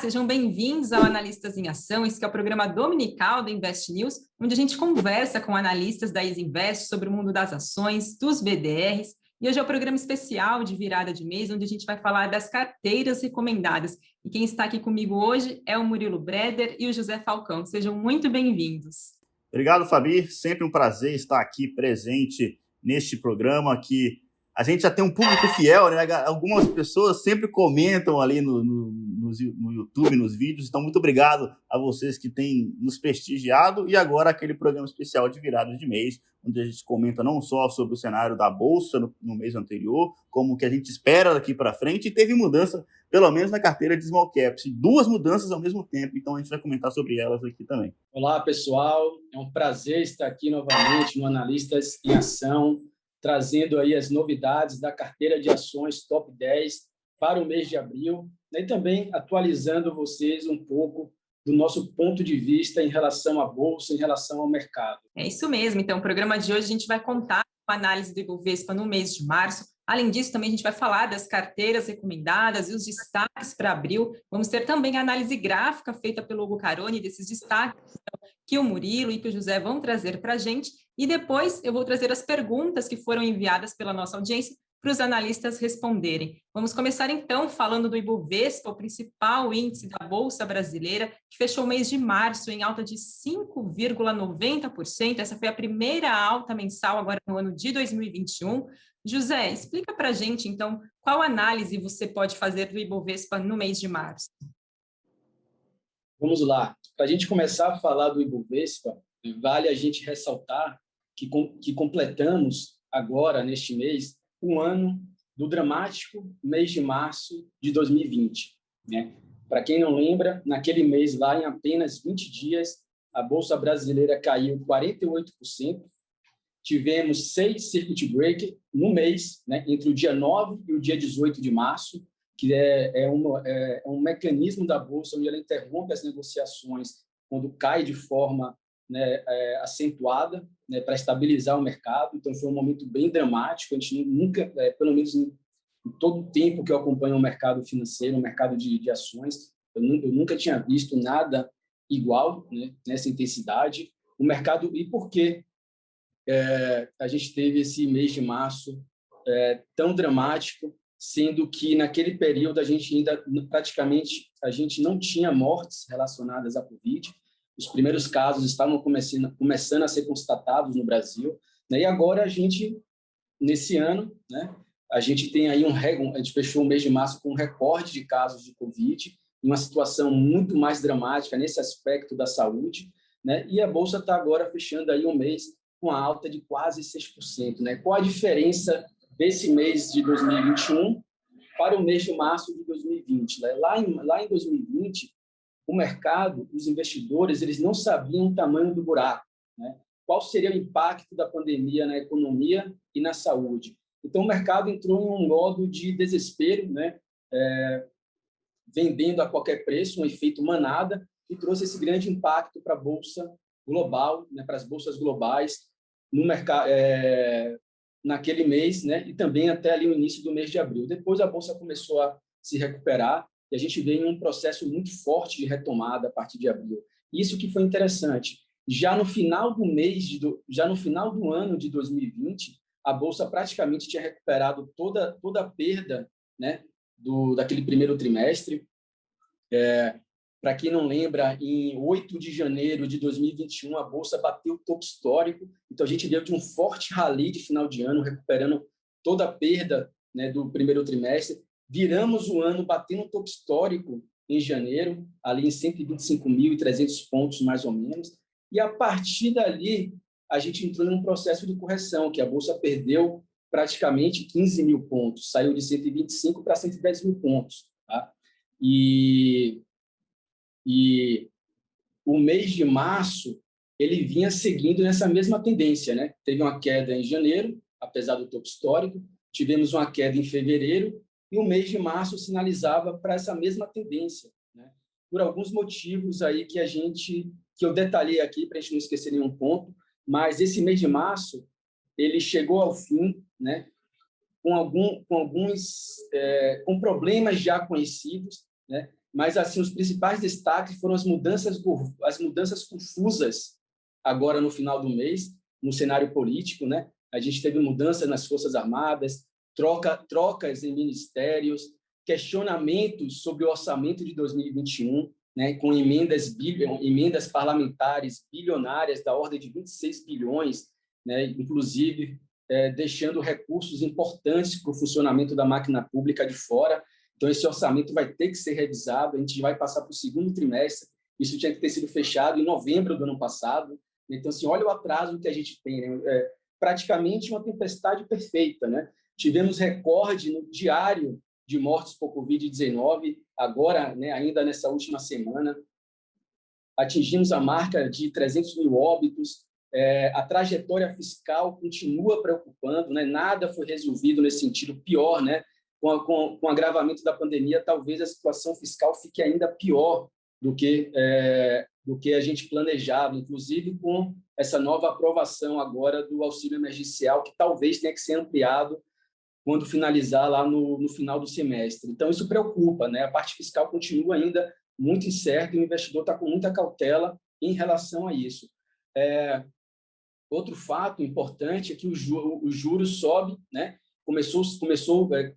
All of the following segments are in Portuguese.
sejam bem-vindos ao Analistas em Ação. Esse que é o programa dominical do Invest News, onde a gente conversa com analistas da Easy Invest sobre o mundo das ações, dos BDRs. E hoje é o programa especial de virada de mês, onde a gente vai falar das carteiras recomendadas. E quem está aqui comigo hoje é o Murilo Breder e o José Falcão. Sejam muito bem-vindos. Obrigado, Fabi. Sempre um prazer estar aqui presente neste programa que a gente já tem um público fiel, né? Algumas pessoas sempre comentam ali no YouTube, nos vídeos. Então, muito obrigado a vocês que têm nos prestigiado. E agora aquele programa especial de virada de mês, onde a gente comenta não só sobre o cenário da Bolsa no mês anterior, como o que a gente espera daqui para frente. E teve mudança, pelo menos na carteira de Small Caps. 2 mudanças ao mesmo tempo. Então, a gente vai comentar sobre elas aqui também. Olá, pessoal. É um prazer estar aqui novamente no Analistas em Ação, trazendo aí as novidades da carteira de ações Top 10 para o mês de abril, e também atualizando vocês um pouco do nosso ponto de vista em relação à Bolsa, em relação ao mercado. É isso mesmo. Então, o programa de hoje a gente vai contar com a análise do Ibovespa no mês de março. Além disso, também a gente vai falar das carteiras recomendadas e os destaques para abril. Vamos ter também a análise gráfica feita pelo Hugo Caroni desses destaques que o Murilo e que o José vão trazer para a gente. E depois eu vou trazer as perguntas que foram enviadas pela nossa audiência para os analistas responderem. Vamos começar, então, falando do Ibovespa, o principal índice da Bolsa Brasileira, que fechou o mês de março em alta de 5,90%. Essa foi a primeira alta mensal agora no ano de 2021. José, explica para a gente, então, qual análise você pode fazer do Ibovespa no mês de março? Vamos lá. Para a gente começar a falar do Ibovespa, vale a gente ressaltar que completamos agora, neste mês, um ano do dramático mês de março de 2020. Né? Para quem não lembra, naquele mês lá, em apenas 20 dias, a Bolsa Brasileira caiu 48%. Tivemos 6 circuit breakers no mês, né, entre o dia 9 e o dia 18 de março, que é um mecanismo da Bolsa onde ela interrompe as negociações quando cai de forma, né, acentuada, né, para estabilizar o mercado. Então, foi um momento bem dramático. A gente nunca, pelo menos em todo o tempo que eu acompanho o mercado financeiro, o mercado de ações, eu nunca tinha visto nada igual, né, nessa intensidade. O mercado, e por quê? A gente teve esse mês de março tão dramático, sendo que naquele período a gente ainda praticamente não tinha mortes relacionadas à Covid. Os primeiros casos estavam começando a ser constatados no Brasil, né? E agora a gente, nesse ano, né, a gente tem aí a gente fechou o mês de março com um recorde de casos de Covid, uma situação muito mais dramática nesse aspecto da saúde, né? E a Bolsa está agora fechando aí um mês com a alta de quase 6%. Né? Qual a diferença desse mês de 2021 para o mês de março de 2020? Né? Lá em 2020, o mercado, os investidores, eles não sabiam o tamanho do buraco, né? Qual seria o impacto da pandemia na economia e na saúde. Então, o mercado entrou em um modo de desespero, né? Vendendo a qualquer preço, um efeito manada, e trouxe esse grande impacto para a Bolsa global, né, para as bolsas globais no mercado naquele mês, né, e também até ali o início do mês de abril. Depois a bolsa começou a se recuperar e a gente veio em um processo muito forte de retomada a partir de abril. Isso que foi interessante. Já no final do ano de 2020, a bolsa praticamente tinha recuperado toda a perda, né, daquele primeiro trimestre. Para quem não lembra, em 8 de janeiro de 2021, a Bolsa bateu o topo histórico. Então, a gente veio de um forte rally de final de ano, recuperando toda a perda, né, do primeiro trimestre. Viramos o ano batendo o topo histórico em janeiro, ali em 125.300 pontos, mais ou menos. E, a partir dali, a gente entrou num processo de correção, que a Bolsa perdeu praticamente 15 mil pontos. Saiu de 125 para 110 mil pontos. Tá? E o mês de março ele vinha seguindo nessa mesma tendência, né? Teve uma queda em janeiro, apesar do topo histórico, tivemos uma queda em fevereiro e o mês de março sinalizava para essa mesma tendência, né? Por alguns motivos aí que eu detalhei aqui para a gente não esquecer nenhum ponto, mas esse mês de março ele chegou ao fim, né? Com problemas já conhecidos, né? mas assim os principais destaques foram as mudanças confusas agora no final do mês, no cenário político, né? A gente teve mudança nas Forças Armadas, trocas em ministérios, questionamentos sobre o orçamento de 2021, né, com emendas parlamentares bilionárias da ordem de 26 bilhões, né, inclusive deixando recursos importantes para o funcionamento da máquina pública de fora. Então, esse orçamento vai ter que ser revisado, a gente vai passar para o segundo trimestre, isso tinha que ter sido fechado em novembro do ano passado. Então, assim, olha o atraso que a gente tem, né? Praticamente uma tempestade perfeita, né? Tivemos recorde no diário de mortes por Covid-19, agora, né, ainda nessa última semana, atingimos a marca de 300 mil óbitos, a trajetória fiscal continua preocupando, né? Nada foi resolvido nesse sentido, pior, né? Com o agravamento da pandemia, talvez a situação fiscal fique ainda pior do que a gente planejava, inclusive com essa nova aprovação agora do auxílio emergencial, que talvez tenha que ser ampliado quando finalizar lá no final do semestre. Então, isso preocupa, né? A parte fiscal continua ainda muito incerta e o investidor está com muita cautela em relação a isso. Outro fato importante é que os juros sobem, né? Começou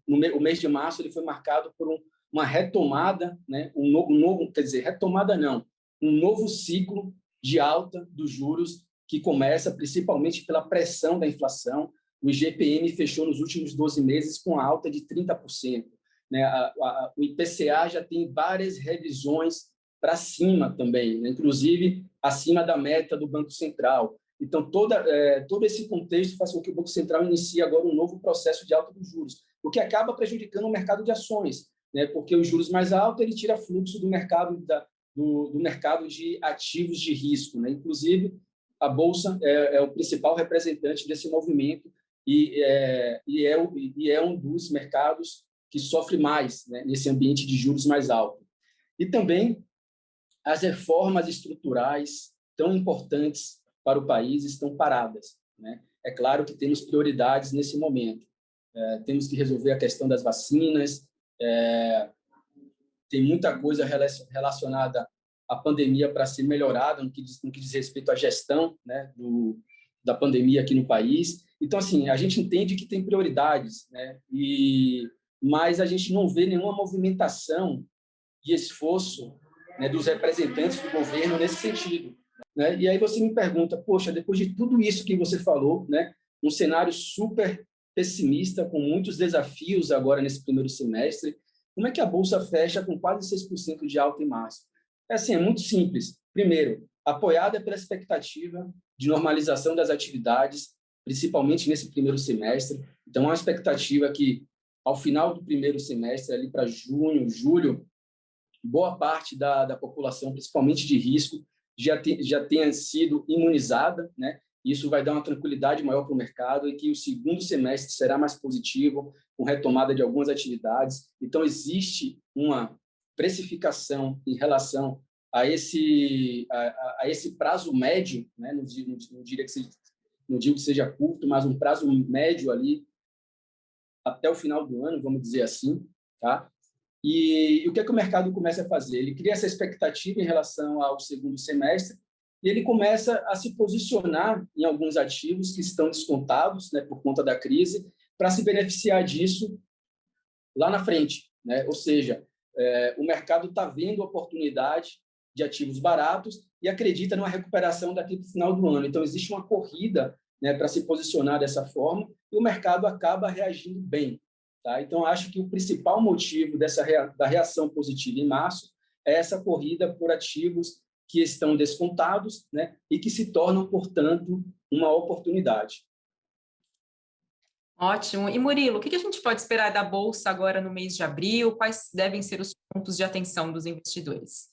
o mês de março, ele foi marcado por uma retomada, né? Um novo ciclo de alta dos juros que começa principalmente pela pressão da inflação. O IGPM fechou nos últimos 12 meses com alta de 30%. Né? O IPCA já tem várias revisões para cima também, né? Inclusive acima da meta do Banco Central. Então, todo esse contexto faz com que o Banco Central inicie agora um novo processo de alta dos juros, o que acaba prejudicando o mercado de ações, né? Porque os juros mais altos ele tira fluxo do mercado do mercado de ativos de risco, né? Inclusive, a Bolsa é o principal representante desse movimento e é um dos mercados que sofre mais, né, nesse ambiente de juros mais alto. E também as reformas estruturais tão importantes para o país estão paradas, né? É claro que temos prioridades nesse momento. Temos que resolver a questão das vacinas, tem muita coisa relacionada à pandemia para ser melhorada no que diz respeito à gestão, né, da pandemia aqui no país. Então, assim, a gente entende que tem prioridades, né, mas a gente não vê nenhuma movimentação e esforço, né, dos representantes do governo nesse sentido, né? E aí você me pergunta, poxa, depois de tudo isso que você falou, né, um cenário super pessimista, com muitos desafios agora nesse primeiro semestre, como é que a Bolsa fecha com quase 6% de alta em março? É muito simples. Primeiro, apoiada pela expectativa de normalização das atividades, principalmente nesse primeiro semestre. Então, há uma expectativa que, ao final do primeiro semestre, ali para junho, julho, boa parte da população, principalmente de risco, já tenha sido imunizada, né? Isso vai dar uma tranquilidade maior para o mercado e que o segundo semestre será mais positivo, com retomada de algumas atividades. Então, existe uma precificação em relação a esse prazo médio, né? Não digo que seja curto, mas um prazo médio ali até o final do ano, vamos dizer assim, tá? E o que é que o mercado começa a fazer? Ele cria essa expectativa em relação ao segundo semestre e ele começa a se posicionar em alguns ativos que estão descontados, né, por conta da crise, para se beneficiar disso lá na frente, né? Ou seja, o mercado está vendo oportunidade de ativos baratos e acredita numa recuperação daqui para o final do ano. Então, existe uma corrida, né, para se posicionar dessa forma e o mercado acaba reagindo bem. Tá? Então, acho que o principal motivo da reação positiva em março é essa corrida por ativos que estão descontados, né, e que se tornam, portanto, uma oportunidade. Ótimo. E Murilo, o que a gente pode esperar da Bolsa agora no mês de abril? Quais devem ser os pontos de atenção dos investidores?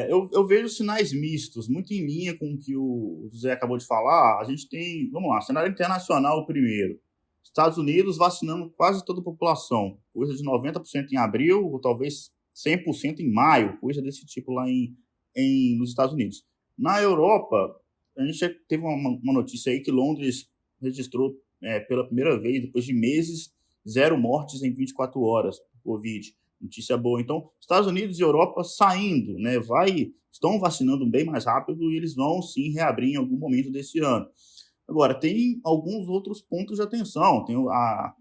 Eu vejo sinais mistos, muito em linha com o que o José acabou de falar. A gente tem, vamos lá, cenário internacional primeiro. Estados Unidos vacinando quase toda a população, coisa de 90% em abril, ou talvez 100% em maio, coisa desse tipo lá nos Estados Unidos. Na Europa, a gente já teve uma notícia aí que Londres registrou pela primeira vez, depois de meses, 0 mortes em 24 horas por Covid. notícia boa. Então, Estados Unidos e Europa saindo, né, estão vacinando bem mais rápido e eles vão sim reabrir em algum momento desse ano. Agora, tem alguns outros pontos de atenção. Tem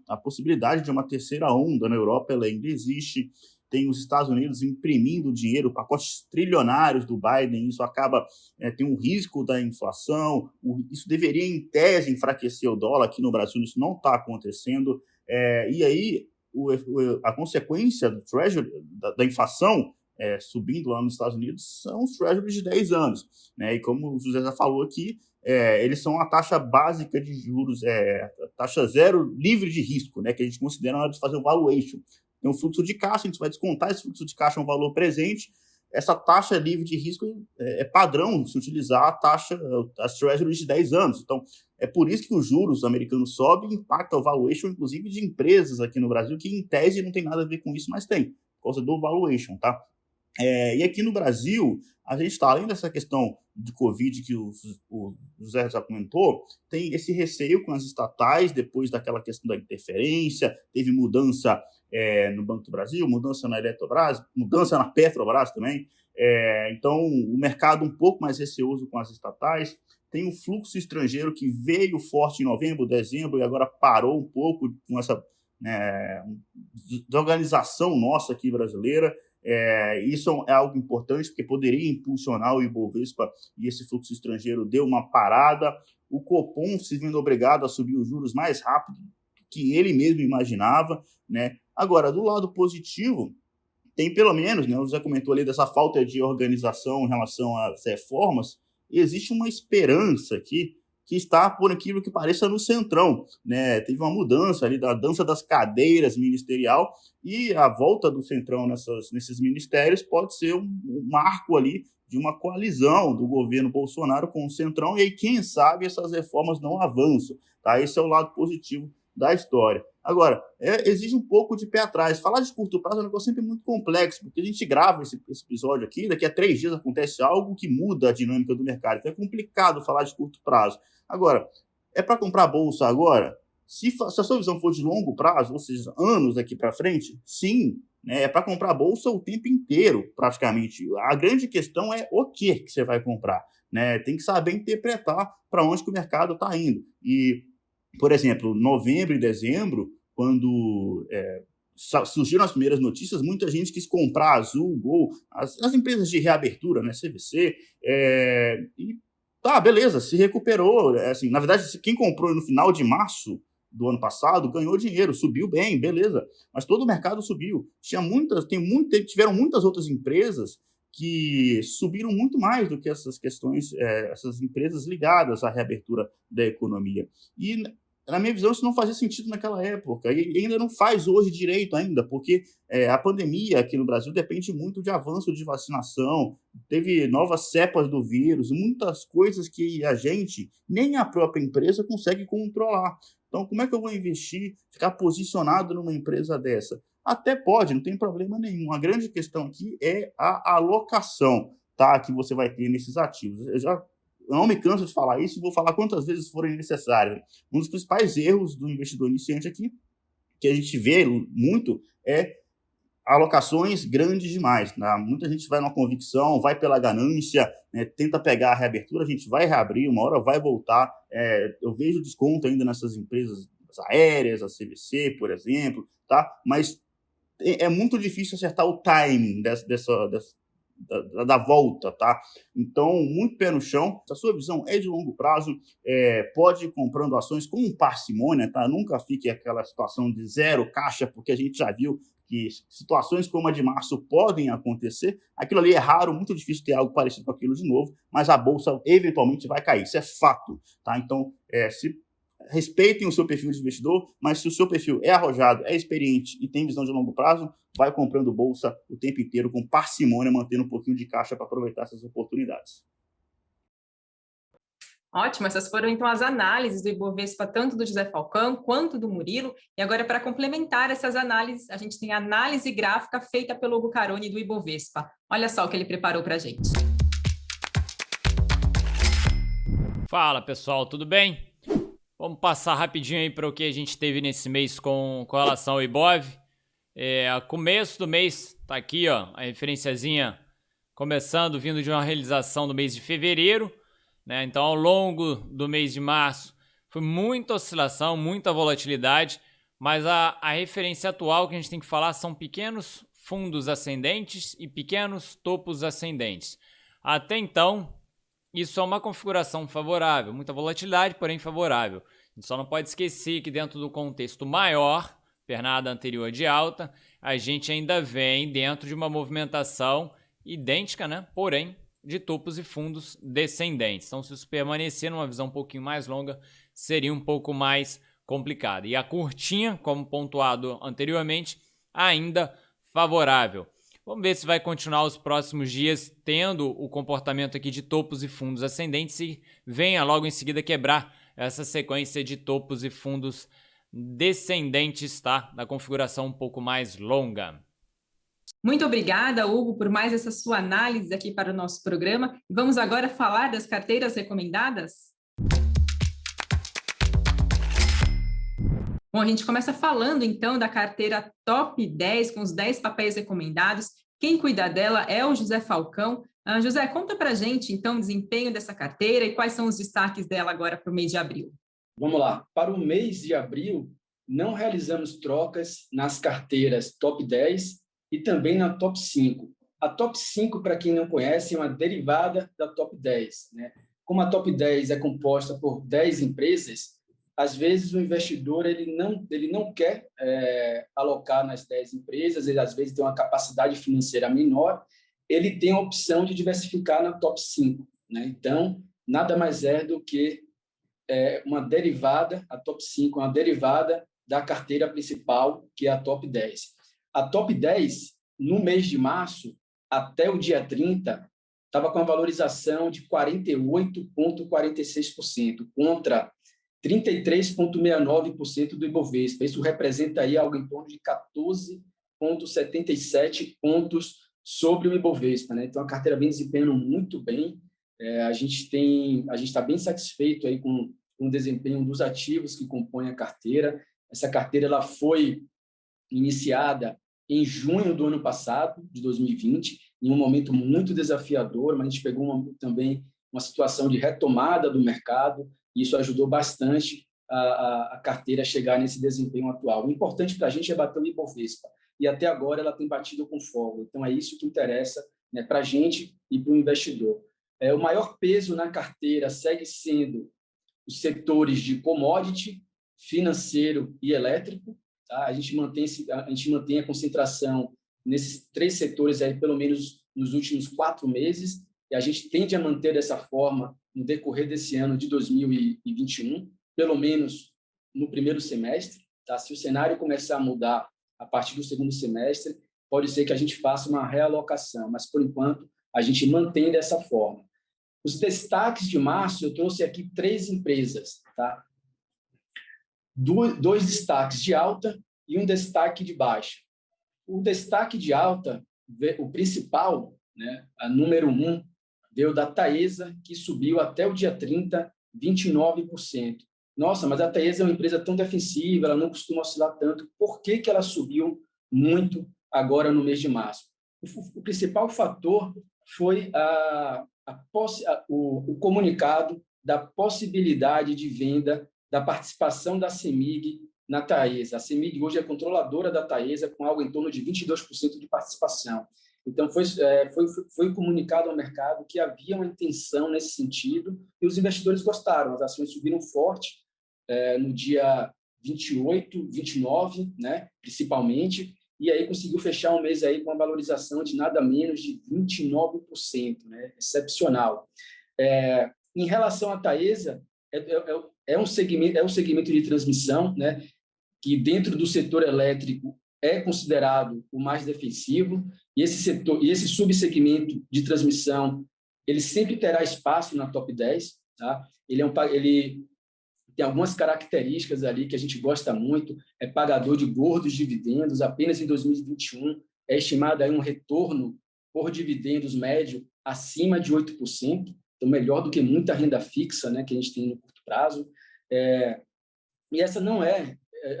a possibilidade de uma terceira onda na Europa, ela ainda existe. Tem os Estados Unidos imprimindo dinheiro, pacotes trilionários do Biden, isso acaba, tem um risco da inflação, isso deveria, em tese, enfraquecer o dólar. Aqui no Brasil isso não está acontecendo, e aí a consequência do Treasury, da inflação subindo lá nos Estados Unidos, são os Treasuries de 10 anos, né? E como o José já falou aqui, eles são a taxa básica de juros, taxa zero livre de risco, né? Que a gente considera na hora de fazer o valuation. Tem um fluxo de caixa, a gente vai descontar esse fluxo de caixa, um valor presente. Essa taxa livre de risco é padrão se utilizar as Treasuries de 10 anos. Então, é por isso que os juros americanos sobem e impacta o valuation, inclusive, de empresas aqui no Brasil, que em tese não tem nada a ver com isso, mas tem, por causa do valuation, tá? E aqui no Brasil, a gente está, além dessa questão de Covid que o José já comentou, tem esse receio com as estatais, depois daquela questão da interferência, teve mudança no Banco do Brasil, mudança na Eletrobras, mudança na Petrobras também. Então, o mercado um pouco mais receoso com as estatais. Tem o fluxo estrangeiro que veio forte em novembro, dezembro, e agora parou um pouco com essa desorganização nossa aqui brasileira. Isso é algo importante, porque poderia impulsionar o Ibovespa, e esse fluxo estrangeiro deu uma parada. O Copom se vendo obrigado a subir os juros mais rápido que ele mesmo imaginava, né? Agora, do lado positivo, tem pelo menos, né, o José comentou ali dessa falta de organização em relação às reformas, existe uma esperança aqui que está, por aquilo que pareça, no centrão, né? Teve uma mudança ali da dança das cadeiras ministerial, e a volta do centrão nesses ministérios pode ser um marco ali de uma coalizão do governo Bolsonaro com o centrão, e aí, quem sabe, essas reformas não avançam, tá? Esse é o lado positivo da história. Agora, exige um pouco de pé atrás. Falar de curto prazo é um negócio sempre muito complexo, porque a gente grava esse episódio aqui, daqui a 3 dias acontece algo que muda a dinâmica do mercado. Então é complicado falar de curto prazo. Agora, é para comprar bolsa agora? Se a sua visão for de longo prazo, ou seja, anos daqui para frente, sim, né, é para comprar bolsa o tempo inteiro, praticamente. A grande questão é o que você vai comprar, né? Tem que saber interpretar para onde que o mercado está indo. E, por exemplo, novembro e dezembro, quando surgiram as primeiras notícias, muita gente quis comprar Azul, Gol, as empresas de reabertura, né, CVC, e tá, beleza, se recuperou. Assim, na verdade, quem comprou no final de março do ano passado ganhou dinheiro, subiu bem, beleza, mas todo o mercado subiu. Tiveram muitas outras empresas que subiram muito mais do que essas questões, essas empresas ligadas à reabertura da economia. E, na minha visão, isso não fazia sentido naquela época, e ainda não faz hoje direito ainda, porque a pandemia aqui no Brasil depende muito de avanço de vacinação, teve novas cepas do vírus, muitas coisas que a gente, nem a própria empresa, consegue controlar. Então, como é que eu vou investir, ficar posicionado numa empresa dessa? Até pode, não tem problema nenhum. A grande questão aqui é a alocação, tá, que você vai ter nesses ativos. Eu não me canso de falar isso e vou falar quantas vezes forem necessárias. Um dos principais erros do investidor iniciante aqui, que a gente vê muito, é alocações grandes demais. Né? Muita gente vai numa convicção, vai pela ganância, né? Tenta pegar a reabertura, a gente vai reabrir, uma hora vai voltar. Eu vejo desconto ainda nessas empresas aéreas, a CVC, por exemplo, tá? Mas é muito difícil acertar o timing da volta, tá? Então, muito pé no chão. Se a sua visão é de longo prazo, pode ir comprando ações com parcimônia, tá? Nunca fique aquela situação de zero caixa, porque a gente já viu que situações como a de março podem acontecer. Aquilo ali é raro, muito difícil ter algo parecido com aquilo de novo, mas a bolsa eventualmente vai cair, isso é fato, tá? Então, respeitem o seu perfil de investidor, mas se o seu perfil é arrojado, é experiente e tem visão de longo prazo, vai comprando bolsa o tempo inteiro com parcimônia, mantendo um pouquinho de caixa para aproveitar essas oportunidades. Ótimo, essas foram então as análises do Ibovespa, tanto do José Falcão quanto do Murilo. E agora, para complementar essas análises, a gente tem a análise gráfica feita pelo Hugo Caroni do Ibovespa. Olha só o que ele preparou para a gente. Fala, pessoal, tudo bem? Vamos passar rapidinho aí para o que a gente teve nesse mês com relação ao Ibov. Começo do mês, tá aqui, ó, a referenciazinha começando, vindo de uma realização do mês de fevereiro, né? Então, ao longo do mês de março, foi muita oscilação, muita volatilidade, mas a referência atual que a gente tem que falar são pequenos fundos ascendentes e pequenos topos ascendentes. Até então, isso é uma configuração favorável, muita volatilidade, porém favorável. A gente só não pode esquecer que dentro do contexto maior, pernada anterior de alta, a gente ainda vem dentro de uma movimentação idêntica, né? Porém, de topos e fundos descendentes. Então, se isso permanecer numa visão um pouquinho mais longa, seria um pouco mais complicado. E a curtinha, como pontuado anteriormente, ainda favorável. Vamos ver se vai continuar os próximos dias tendo o comportamento aqui de topos e fundos ascendentes e venha logo em seguida quebrar essa sequência de topos e fundos descendentes, tá? Da configuração um pouco mais longa. Muito obrigada, Hugo, por mais essa sua análise aqui para o nosso programa. Vamos agora falar das carteiras recomendadas? Bom, a gente começa falando, então, da carteira Top 10, com os 10 papéis recomendados. Quem cuida dela é o José Falcão. José, conta para a gente, então, o desempenho dessa carteira e quais são os destaques dela agora para o mês de abril. Vamos lá. Para o mês de abril, não realizamos trocas nas carteiras Top 10 e também na Top 5. A Top 5, para quem não conhece, é uma derivada da Top 10, né? Como a Top 10 é composta por 10 empresas, às vezes o investidor ele não quer alocar nas 10 empresas, ele às vezes tem uma capacidade financeira menor, ele tem a opção de diversificar na Top 5, né? Então, nada mais é do que uma derivada, a Top 5 é uma derivada da carteira principal, que é a Top 10. A Top 10, no mês de março, até o dia 30, estava com a valorização de 48,46% contra 33,69% do Ibovespa. Isso representa aí algo em torno de 14,77 pontos sobre o Ibovespa, né? Então, a carteira vem desempenhando muito bem. A gente está bem satisfeito aí com o desempenho dos ativos que compõem a carteira. Essa carteira ela foi iniciada em junho do ano passado, de 2020, em um momento muito desafiador, mas a gente pegou também uma situação de retomada do mercado, e isso ajudou bastante a carteira a chegar nesse desempenho atual. O importante para a gente é bater o Ibovespa, e até agora ela tem batido com folga. Então, é isso que interessa, né, para a gente e para o investidor. O maior peso na carteira segue sendo os setores de commodity, financeiro e elétrico. Tá? A gente mantém a concentração nesses 3 setores aí, pelo menos nos últimos 4 meses, e a gente tende a manter dessa forma no decorrer desse ano de 2021, pelo menos no primeiro semestre. Tá? Se o cenário começar a mudar a partir do segundo semestre, pode ser que a gente faça uma realocação, mas, por enquanto, a gente mantém dessa forma. Os destaques de março, eu trouxe aqui 3 empresas. Tá? 2 destaques de alta e um destaque de baixa. O destaque de alta, o principal, né, a número 1, veio da Taesa, que subiu até o dia 30, 29%. Nossa, mas a Taesa é uma empresa tão defensiva, ela não costuma oscilar tanto. Por que ela subiu muito agora no mês de março? O principal fator foi o comunicado da possibilidade de venda da participação da CEMIG na Taesa. A CEMIG hoje é controladora da Taesa, com algo em torno de 22% de participação. Então, foi comunicado ao mercado que havia uma intenção nesse sentido e os investidores gostaram. As ações subiram forte no dia 28, 29, né, principalmente, e aí conseguiu fechar um mês aí com uma valorização de nada menos de 29%, né, excepcional. Em relação à Taesa, é um segmento de transmissão, né, que dentro do setor elétrico é considerado o mais defensivo, e esse subsegmento de transmissão, ele sempre terá espaço na Top 10, tá? Ele tem algumas características ali que a gente gosta muito, é pagador de gordos dividendos, apenas em 2021 é estimado aí um retorno por dividendos médio acima de 8%, então melhor do que muita renda fixa, né, que a gente tem no curto prazo. E essa não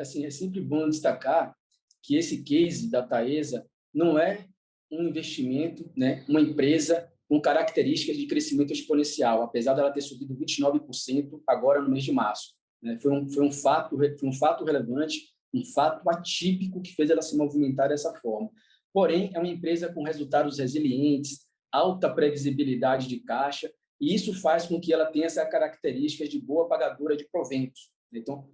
assim, é sempre bom destacar que esse case da Taesa não é um investimento, né, uma empresa com características de crescimento exponencial, apesar dela ter subido 29% agora no mês de março. Né? Foi um fato relevante, um fato atípico que fez ela se movimentar dessa forma. Porém, é uma empresa com resultados resilientes, alta previsibilidade de caixa, e isso faz com que ela tenha essa característica de boa pagadora de proventos. Então,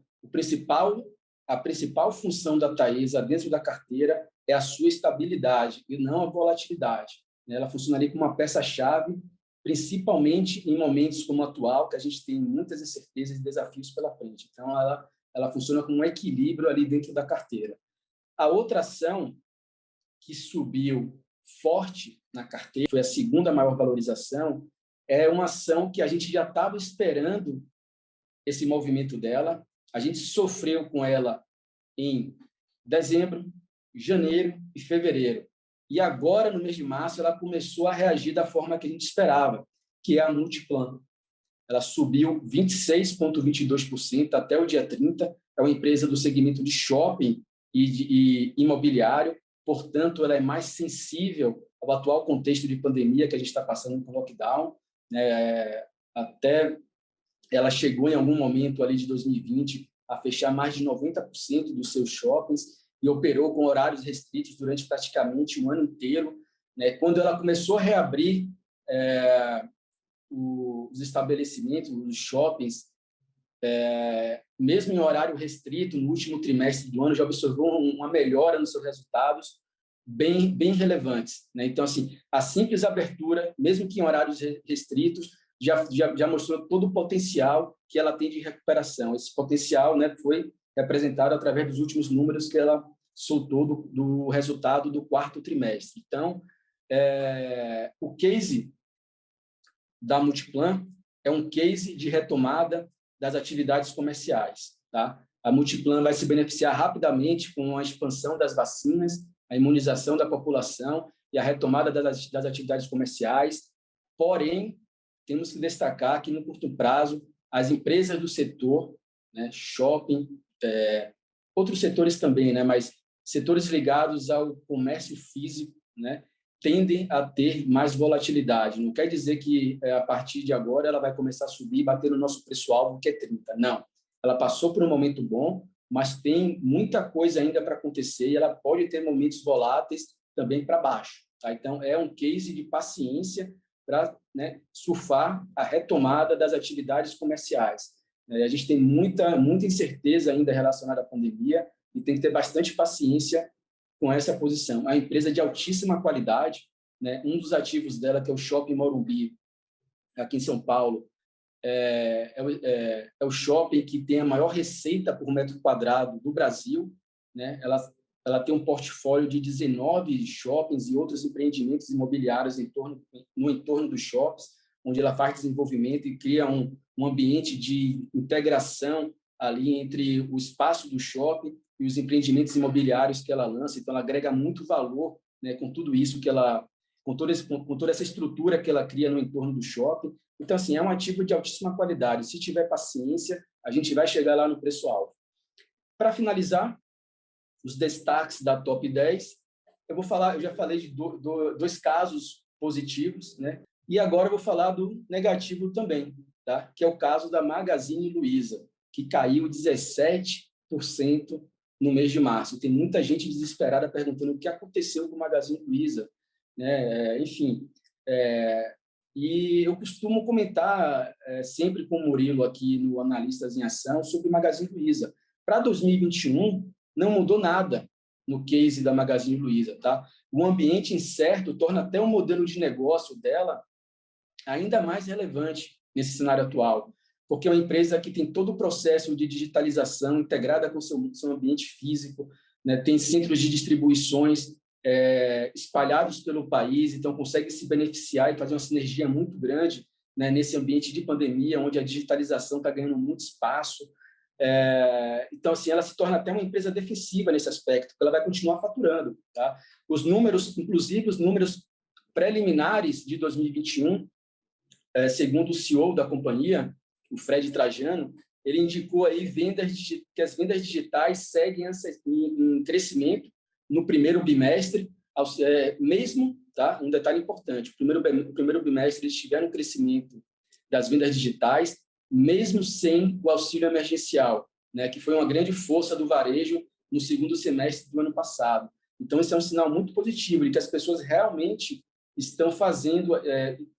a principal função da Taesa dentro da carteira é a sua estabilidade e não a volatilidade. Ela funciona ali como uma peça-chave, principalmente em momentos como o atual, que a gente tem muitas incertezas e desafios pela frente. Então, ela funciona como um equilíbrio ali dentro da carteira. A outra ação que subiu forte na carteira, foi a segunda maior valorização, é uma ação que a gente já estava esperando esse movimento dela. A gente sofreu com ela em dezembro, janeiro e fevereiro. E agora, no mês de março, ela começou a reagir da forma que a gente esperava, que é a Multiplan. Ela subiu 26,22% até o dia 30. É uma empresa do segmento de shopping e imobiliário. Portanto, ela é mais sensível ao atual contexto de pandemia que a gente está passando com lockdown. Até ela chegou em algum momento ali de 2020 a fechar mais de 90% dos seus shoppings e operou com horários restritos durante praticamente um ano inteiro. Quando ela começou a reabrir os estabelecimentos, os shoppings, mesmo em horário restrito, no último trimestre do ano, já observou uma melhora nos seus resultados bem relevantes. Então, assim, a simples abertura, mesmo que em horários restritos, já mostrou todo o potencial que ela tem de recuperação. Esse potencial, foi representado através dos últimos números que ela soltou do resultado do quarto trimestre. Então, o case da Multiplan é um case de retomada das atividades comerciais. Tá? A Multiplan vai se beneficiar rapidamente com a expansão das vacinas, a imunização da população e a retomada das atividades comerciais. Porém, temos que destacar que, no curto prazo, as empresas do setor, shopping, outros setores também, mas setores ligados ao comércio físico, tendem a ter mais volatilidade. Não quer dizer que, a partir de agora, ela vai começar a subir e bater no nosso preço-alvo, que é 30. Não. Ela passou por um momento bom, mas tem muita coisa ainda para acontecer e ela pode ter momentos voláteis também para baixo. Tá? Então, é um case de paciência para surfar a retomada das atividades comerciais. A gente tem muita incerteza ainda relacionada à pandemia e tem que ter bastante paciência com essa posição. A empresa de altíssima qualidade, um dos ativos dela, que é o Shopping Morumbi, aqui em São Paulo, é o shopping que tem a maior receita por metro quadrado do Brasil. Ela tem um portfólio de 19 shoppings e outros empreendimentos imobiliários no entorno dos shoppings, onde ela faz desenvolvimento e cria um ambiente de integração ali entre o espaço do shopping e os empreendimentos imobiliários que ela lança. Então, ela agrega muito valor com tudo isso com toda essa estrutura que ela cria no entorno do shopping. Então, assim, é um ativo de altíssima qualidade. Se tiver paciência, a gente vai chegar lá no preço-alvo. Para finalizar, os destaques da Top 10, eu já falei de dois casos positivos, e agora eu vou falar do negativo também, tá? Que é o caso da Magazine Luiza, que caiu 17% no mês de março. Tem muita gente desesperada perguntando o que aconteceu com o Magazine Luiza. Enfim, e eu costumo comentar sempre com o Murilo aqui no Analistas em Ação sobre o Magazine Luiza. Para 2021, não mudou nada no case da Magazine Luiza. Tá? O ambiente incerto torna até o modelo de negócio dela ainda mais relevante nesse cenário atual, porque é uma empresa que tem todo o processo de digitalização integrada com seu ambiente físico, tem centros de distribuições espalhados pelo país, então consegue se beneficiar e fazer uma sinergia muito grande nesse ambiente de pandemia, onde a digitalização está ganhando muito espaço. Então, assim, ela se torna até uma empresa defensiva nesse aspecto, porque ela vai continuar faturando. Tá? Os números, inclusive os números preliminares de 2021, segundo o CEO da companhia, o Fred Trajano, ele indicou aí que as vendas digitais seguem em crescimento no primeiro bimestre, mesmo, tá? Um detalhe importante, o primeiro bimestre eles tiveram um crescimento das vendas digitais, mesmo sem o auxílio emergencial, né? Que foi uma grande força do varejo no segundo semestre do ano passado. Então, esse é um sinal muito positivo de que as pessoas realmente estão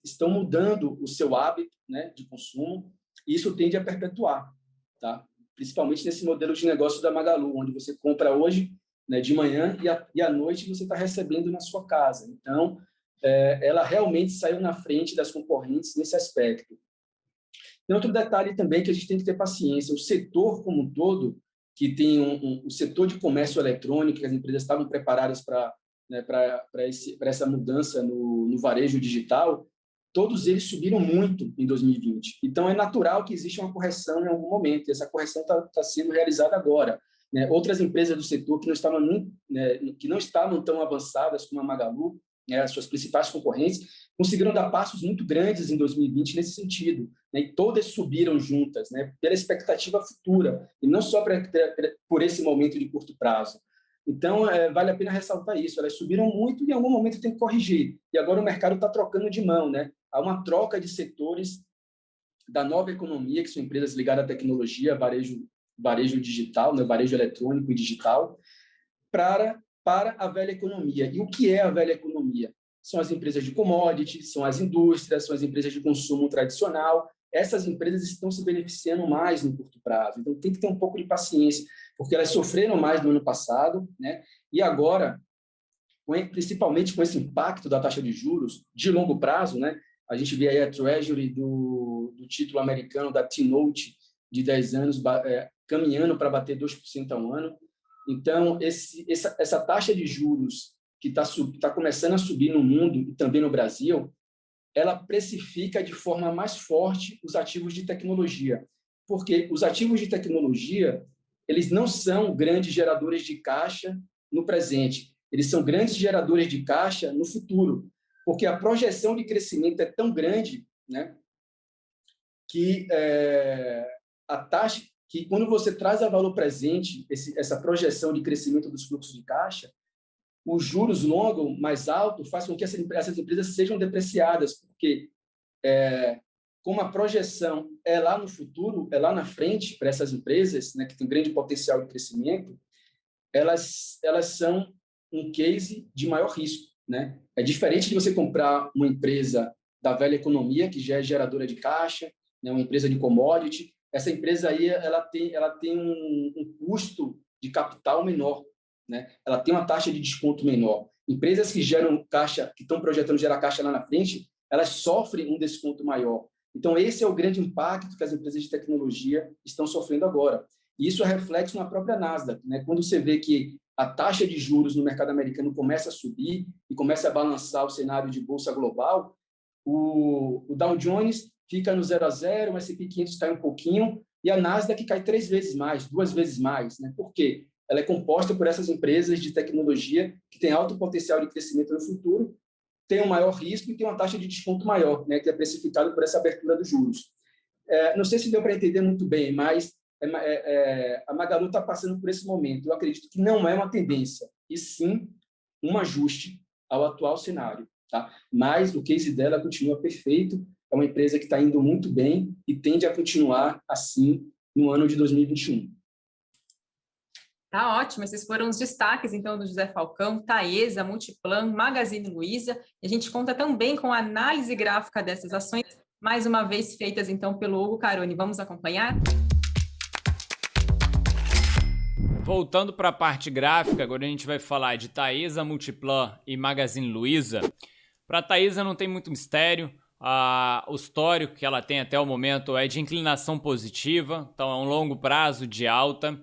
estão mudando o seu hábito, né, de consumo, e isso tende a perpetuar, tá? Principalmente nesse modelo de negócio da Magalu, onde você compra hoje, né, de manhã e à noite você está recebendo na sua casa. Então, ela realmente saiu na frente das concorrentes nesse aspecto. Tem outro detalhe também que a gente tem que ter paciência. O setor como um todo, que tem o setor de comércio eletrônico, que as empresas estavam preparadas para, né, para essa mudança no varejo digital, todos eles subiram muito em 2020. Então, é natural que exista uma correção em algum momento, e essa correção está sendo realizada agora. Né? Outras empresas do setor que não estavam tão avançadas como a Magalu, né, as suas principais concorrentes, conseguiram dar passos muito grandes em 2020 nesse sentido, né, e todas subiram juntas, né, pela expectativa futura, e não só por esse momento de curto prazo. Então, vale a pena ressaltar isso, elas subiram muito e em algum momento tem que corrigir, e agora o mercado está trocando de mão, né? Há uma troca de setores da nova economia, que são empresas ligadas à tecnologia, varejo digital, né, varejo eletrônico e digital, para a velha economia. E o que é a velha economia? São as empresas de commodity, são as indústrias, são as empresas de consumo tradicional. Essas empresas estão se beneficiando mais no curto prazo. Então, tem que ter um pouco de paciência, porque elas sofreram mais no ano passado, né? E agora, principalmente com esse impacto da taxa de juros de longo prazo, né? A gente vê aí a Treasury do título americano, da T-Note, de 10 anos, caminhando para bater 2% ao ano. Então, essa taxa de juros que está começando a subir no mundo e também no Brasil, ela precifica de forma mais forte os ativos de tecnologia, porque os ativos de tecnologia, eles não são grandes geradores de caixa no presente, eles são grandes geradores de caixa no futuro, porque a projeção de crescimento é tão grande, né, que a taxa que quando você traz a valor presente, essa projeção de crescimento dos fluxos de caixa, os juros longos mais altos faz com que essas empresas sejam depreciadas, porque como a projeção é lá no futuro, é lá na frente para essas empresas, né, que tem grande potencial de crescimento, elas são um case de maior risco, né? É diferente de você comprar uma empresa da velha economia, que já é geradora de caixa, né, uma empresa de commodity. Essa empresa aí ela tem um custo de capital menor, né? Ela tem uma taxa de desconto menor. Empresas que geram caixa, que estão projetando gerar caixa lá na frente, elas sofrem um desconto maior. Então, esse é o grande impacto que as empresas de tecnologia estão sofrendo agora. E isso é reflexo na própria Nasdaq, né? Quando você vê que a taxa de juros no mercado americano começa a subir e começa a balançar o cenário de bolsa global, o Dow Jones fica no 0 a 0, o S&P 500 cai um pouquinho e a Nasdaq cai 3 vezes mais, 2 vezes mais, né? Por quê? Ela é composta por essas empresas de tecnologia que têm alto potencial de crescimento no futuro, tem um maior risco e tem uma taxa de desconto maior, né, que é precificado por essa abertura dos juros. Não sei se deu para entender muito bem, mas a Magalu está passando por esse momento. Eu acredito que não é uma tendência, e sim um ajuste ao atual cenário. Tá? Mas o case dela continua perfeito, é uma empresa que está indo muito bem e tende a continuar assim no ano de 2021. Tá ótimo, esses foram os destaques, então, do José Falcão, Taesa, Multiplan, Magazine Luiza, e a gente conta também com a análise gráfica dessas ações, mais uma vez feitas, então, pelo Hugo Caroni. Vamos acompanhar? Voltando para a parte gráfica, agora a gente vai falar de Taesa, Multiplan e Magazine Luiza. Para a Taesa não tem muito mistério, o histórico que ela tem até o momento é de inclinação positiva, então é um longo prazo de alta.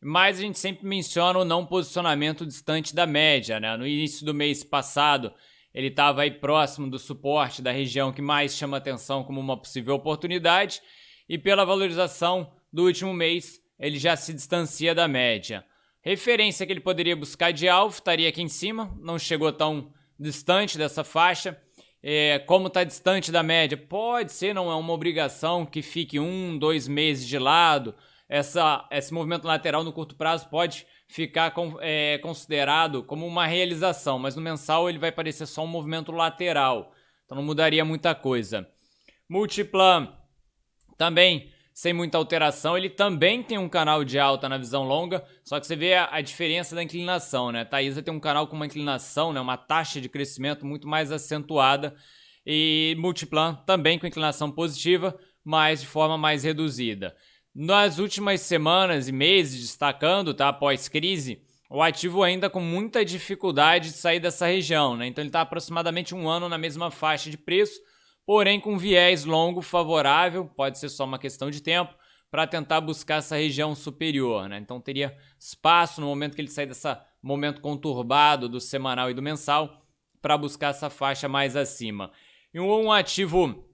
Mas a gente sempre menciona o não posicionamento distante da média, né? No início do mês passado, ele estava aí próximo do suporte da região que mais chama atenção como uma possível oportunidade, e pela valorização do último mês, ele já se distancia da média. Referência que ele poderia buscar de alvo estaria aqui em cima, não chegou tão distante dessa faixa. Como está distante da média, pode ser, não é uma obrigação que fique 1, 2 meses de lado. esse movimento lateral no curto prazo pode ficar considerado como uma realização, mas no mensal ele vai parecer só um movimento lateral, então não mudaria muita coisa. Multiplan também sem muita alteração, ele também tem um canal de alta na visão longa, só que você vê a diferença da inclinação, né? Taesa tem um canal com uma inclinação, né? Uma taxa de crescimento muito mais acentuada, e Multiplan também com inclinação positiva, mas de forma mais reduzida. Nas últimas semanas e meses, destacando, tá, pós-crise, o ativo ainda com muita dificuldade de sair dessa região, né? Então ele está aproximadamente um ano na mesma faixa de preço, porém com viés longo favorável, pode ser só uma questão de tempo, para tentar buscar essa região superior, né? Então teria espaço no momento que ele sair desse momento conturbado do semanal e do mensal, para buscar essa faixa mais acima. E um ativo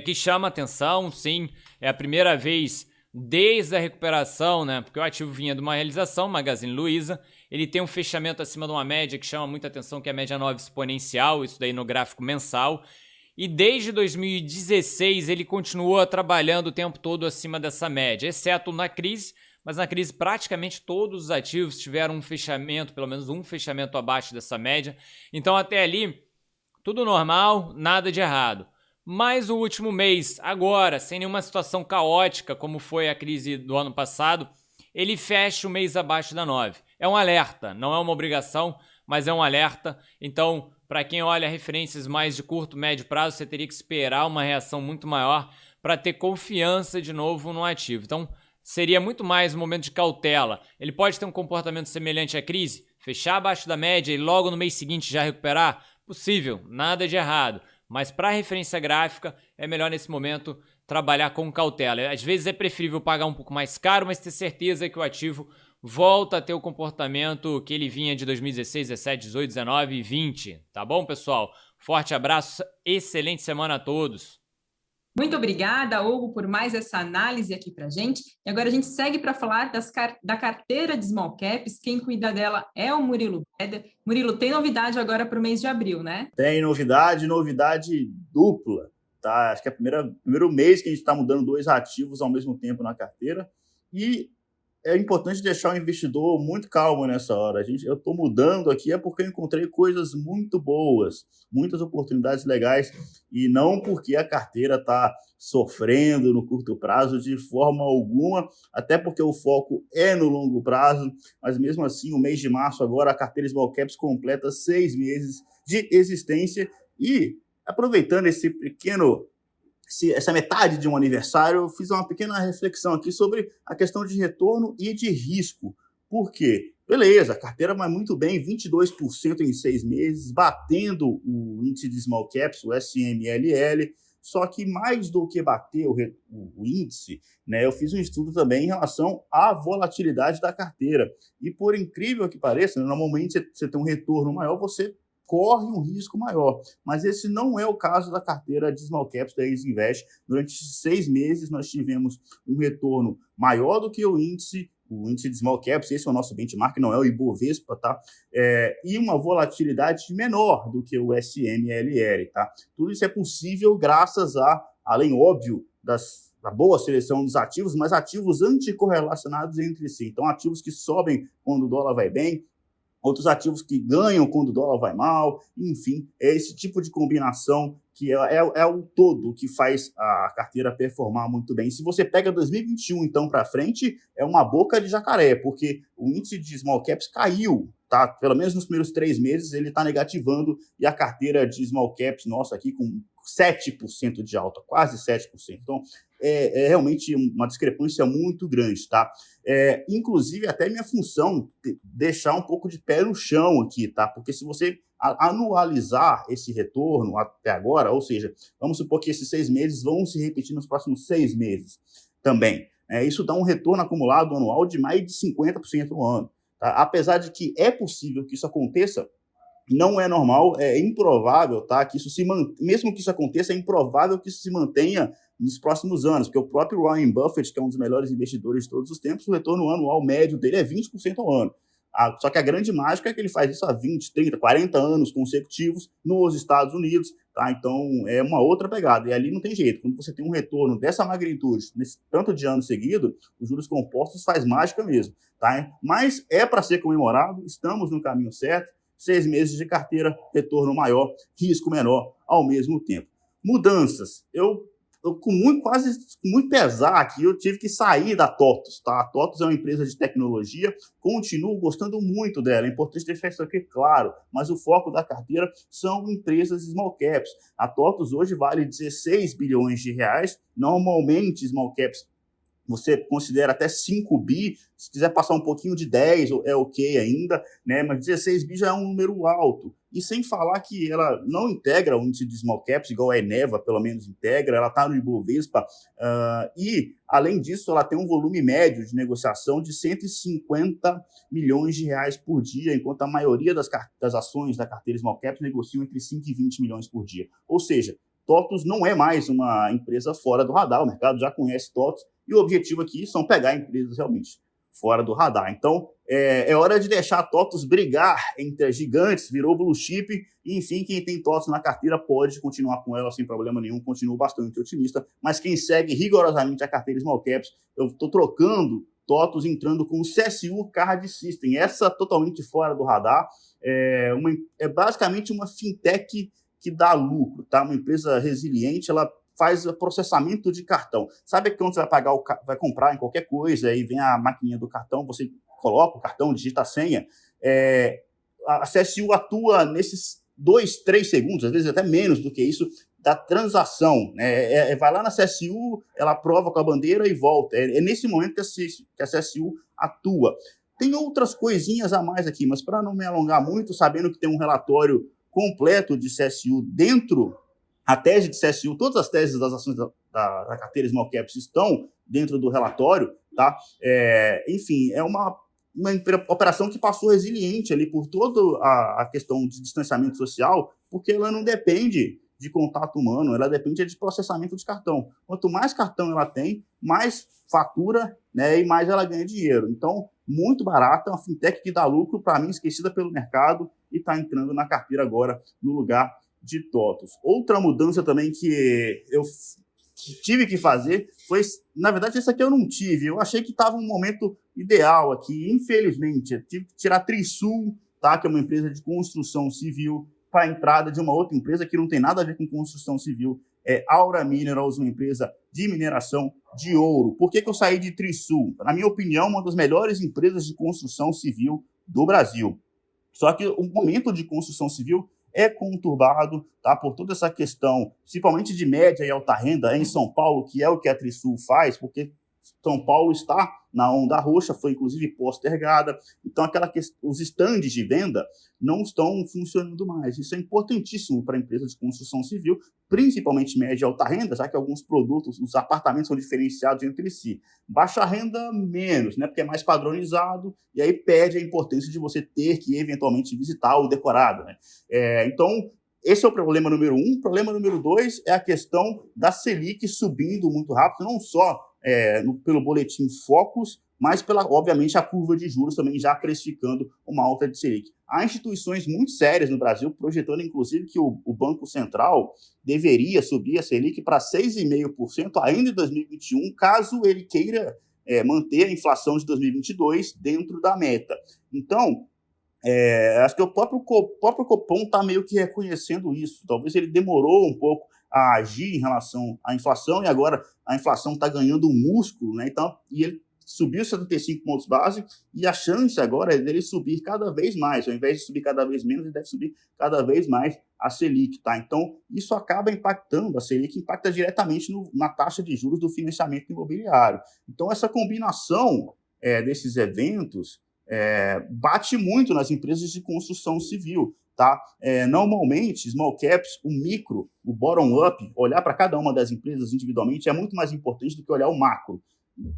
que chama atenção, sim, é a primeira vez desde a recuperação, né? Porque o ativo vinha de uma realização, Magazine Luiza, ele tem um fechamento acima de uma média que chama muita atenção, que é a média 9 exponencial, isso daí no gráfico mensal. E desde 2016 ele continua trabalhando o tempo todo acima dessa média, exceto na crise, mas na crise praticamente todos os ativos tiveram um fechamento, pelo menos um fechamento abaixo dessa média. Então até ali, tudo normal, nada de errado. Mas o último mês, agora, sem nenhuma situação caótica como foi a crise do ano passado, ele fecha o mês abaixo da 9. É um alerta, não é uma obrigação, mas é um alerta. Então, para quem olha referências mais de curto, médio prazo, você teria que esperar uma reação muito maior para ter confiança de novo no ativo. Então, seria muito mais um momento de cautela. Ele pode ter um comportamento semelhante à crise, fechar abaixo da média e logo no mês seguinte já recuperar? Possível, nada de errado. Mas para referência gráfica, é melhor nesse momento trabalhar com cautela. Às vezes é preferível pagar um pouco mais caro, mas ter certeza que o ativo volta a ter o comportamento que ele vinha de 2016, 17, 18, 19 e 20. Tá bom, pessoal? Forte abraço, excelente semana a todos. Muito obrigada, Hugo, por mais essa análise aqui para a gente. E agora a gente segue para falar da carteira de Small Caps. Quem cuida dela é o Murilo Beder. Murilo, tem novidade agora para o mês de abril, né? Tem novidade dupla. Tá? Acho que é o primeiro mês que a gente está mudando 2 ativos ao mesmo tempo na carteira. E é importante deixar o investidor muito calmo nessa hora. Eu estou mudando aqui porque eu encontrei coisas muito boas, muitas oportunidades legais, e não porque a carteira está sofrendo no curto prazo de forma alguma, até porque o foco é no longo prazo, mas mesmo assim, o mês de março agora, a carteira Small Caps completa 6 meses de existência, e aproveitando essa metade de um aniversário, eu fiz uma pequena reflexão aqui sobre a questão de retorno e de risco. Por quê? Beleza, a carteira vai muito bem, 22% em 6 meses, batendo o índice de Small Caps, o SMLL, só que mais do que bater o índice, né, eu fiz um estudo também em relação à volatilidade da carteira. E por incrível que pareça, normalmente você tem um retorno maior, você corre um risco maior, mas esse não é o caso da carteira de Small Caps da Easy Invest. Durante 6 meses nós tivemos um retorno maior do que o índice de Small Caps, esse é o nosso benchmark, não é o Ibovespa, tá? E uma volatilidade menor do que o SMLL, tá? Tudo isso é possível graças além óbvio, da boa seleção dos ativos, mas ativos anticorrelacionados entre si. Então, ativos que sobem quando o dólar vai bem, outros ativos que ganham quando o dólar vai mal, enfim, é esse tipo de combinação que é o todo que faz a carteira performar muito bem. Se você pega 2021, então, para frente, é uma boca de jacaré, porque o índice de Small Caps caiu, tá? Pelo menos nos primeiros 3 meses ele está negativando, e a carteira de Small Caps, nossa, aqui com 7% de alta, quase 7%. Então, é realmente uma discrepância muito grande, tá? Inclusive, até minha função deixar um pouco de pé no chão aqui, tá? Porque se você anualizar esse retorno até agora, ou seja, vamos supor que esses 6 meses vão se repetir nos próximos 6 meses também. Isso dá um retorno acumulado anual de mais de 50% no ano. Tá? Apesar de que é possível que isso aconteça, não é normal, é improvável, tá? Que isso mesmo que isso aconteça, é improvável que isso se mantenha nos próximos anos, porque o próprio Warren Buffett, que é um dos melhores investidores de todos os tempos, o retorno anual médio dele é 20% ao ano. Só que a grande mágica é que ele faz isso há 20, 30, 40 anos consecutivos nos Estados Unidos, tá? Então, é uma outra pegada. E ali não tem jeito. Quando você tem um retorno dessa magnitude, nesse tanto de ano seguido, os juros compostos faz mágica mesmo, tá? Mas é para ser comemorado, estamos no caminho certo, 6 meses de carteira, retorno maior, risco menor ao mesmo tempo. Mudanças. Eu com muito pesar aqui, eu tive que sair da TOTUS, tá? A TOTUS é uma empresa de tecnologia, continuo gostando muito dela, é importante deixar isso aqui claro, mas o foco da carteira são empresas small caps. A TOTUS hoje vale 16 bilhões de reais, normalmente small caps você considera até 5 bi, se quiser passar um pouquinho de 10, é ok ainda, né? Mas 16 bi já é um número alto. E sem falar que ela não integra o índice de small caps, igual a Eneva, pelo menos integra, ela está no Ibovespa, e, além disso, ela tem um volume médio de negociação de 150 milhões de reais por dia, enquanto a maioria das ações da carteira small caps negociam entre 5 e 20 milhões por dia. Ou seja, TOTUS não é mais uma empresa fora do radar, o mercado já conhece TOTUS, e o objetivo aqui são pegar empresas realmente fora do radar. Então, é hora de deixar a TOTUS brigar entre as gigantes, virou blue chip, e enfim, quem tem TOTUS na carteira pode continuar com ela sem problema nenhum, continuo bastante otimista, mas quem segue rigorosamente a carteira Small Caps, eu estou trocando TOTUS, entrando com o CSU Card System, essa totalmente fora do radar, é basicamente uma fintech que dá lucro, tá? Uma empresa resiliente, ela faz processamento de cartão. Sabe que quando você vai comprar em qualquer coisa e vem a maquininha do cartão, você coloca o cartão, digita a senha, a CSU atua nesses 2, 3 segundos, às vezes até menos do que isso, da transação. Vai lá na CSU, ela aprova com a bandeira e volta. É nesse momento que a CSU atua. Tem outras coisinhas a mais aqui, mas para não me alongar muito, sabendo que tem um relatório completo de CSU dentro, a tese de CSU, todas as teses das ações da carteira Small Caps estão dentro do relatório, tá? Enfim, é uma operação que passou resiliente ali por toda a questão de distanciamento social, porque ela não depende de contato humano, ela depende de processamento de cartão. Quanto mais cartão ela tem, mais fatura, né, e mais ela ganha dinheiro. Então, muito barata, uma fintech que dá lucro, para mim, esquecida pelo mercado, e está entrando na carteira agora no lugar de TOTUS. Outra mudança também que eu tive que fazer foi, na verdade, essa aqui eu não tive, eu achei que estava um momento ideal aqui, infelizmente, eu tive que tirar a Trisul, tá, que é uma empresa de construção civil, para a entrada de uma outra empresa que não tem nada a ver com construção civil, Aura Minerals, uma empresa de mineração de ouro. Por que eu saí de Trisul? Na minha opinião, uma das melhores empresas de construção civil do Brasil. Só que o momento de construção civil é conturbado, tá, por toda essa questão, principalmente de média e alta renda em São Paulo, que é o que a Trisul faz, porque São Paulo está na onda roxa, foi inclusive postergada, então os estandes de venda não estão funcionando mais. Isso é importantíssimo para a empresa de construção civil, principalmente média e alta renda, já que alguns produtos, os apartamentos são diferenciados entre si. Baixa renda, menos, né, porque é mais padronizado, e aí perde a importância de você ter que eventualmente visitar o decorado, né? Então, esse é o problema número 1. O problema número 2 é a questão da Selic subindo muito rápido, não só pelo boletim Focus, mas obviamente, a curva de juros também já precificando uma alta de Selic. Há instituições muito sérias no Brasil, projetando, inclusive, que o Banco Central deveria subir a Selic para 6,5% ainda em 2021, caso ele queira manter a inflação de 2022 dentro da meta. Então, acho que o próprio Copom está meio que reconhecendo isso. Talvez ele demorou um pouco a agir em relação à inflação, e agora a inflação está ganhando um músculo, né? Então, e ele subiu 75 pontos base, e a chance agora é dele subir cada vez mais. Ao invés de subir cada vez menos, ele deve subir cada vez mais a Selic, tá? Então, isso acaba impactando, a Selic impacta diretamente na taxa de juros do financiamento imobiliário. Então, essa combinação desses eventos bate muito nas empresas de construção civil, tá? Normalmente, small caps, o micro, o bottom-up, olhar para cada uma das empresas individualmente é muito mais importante do que olhar o macro.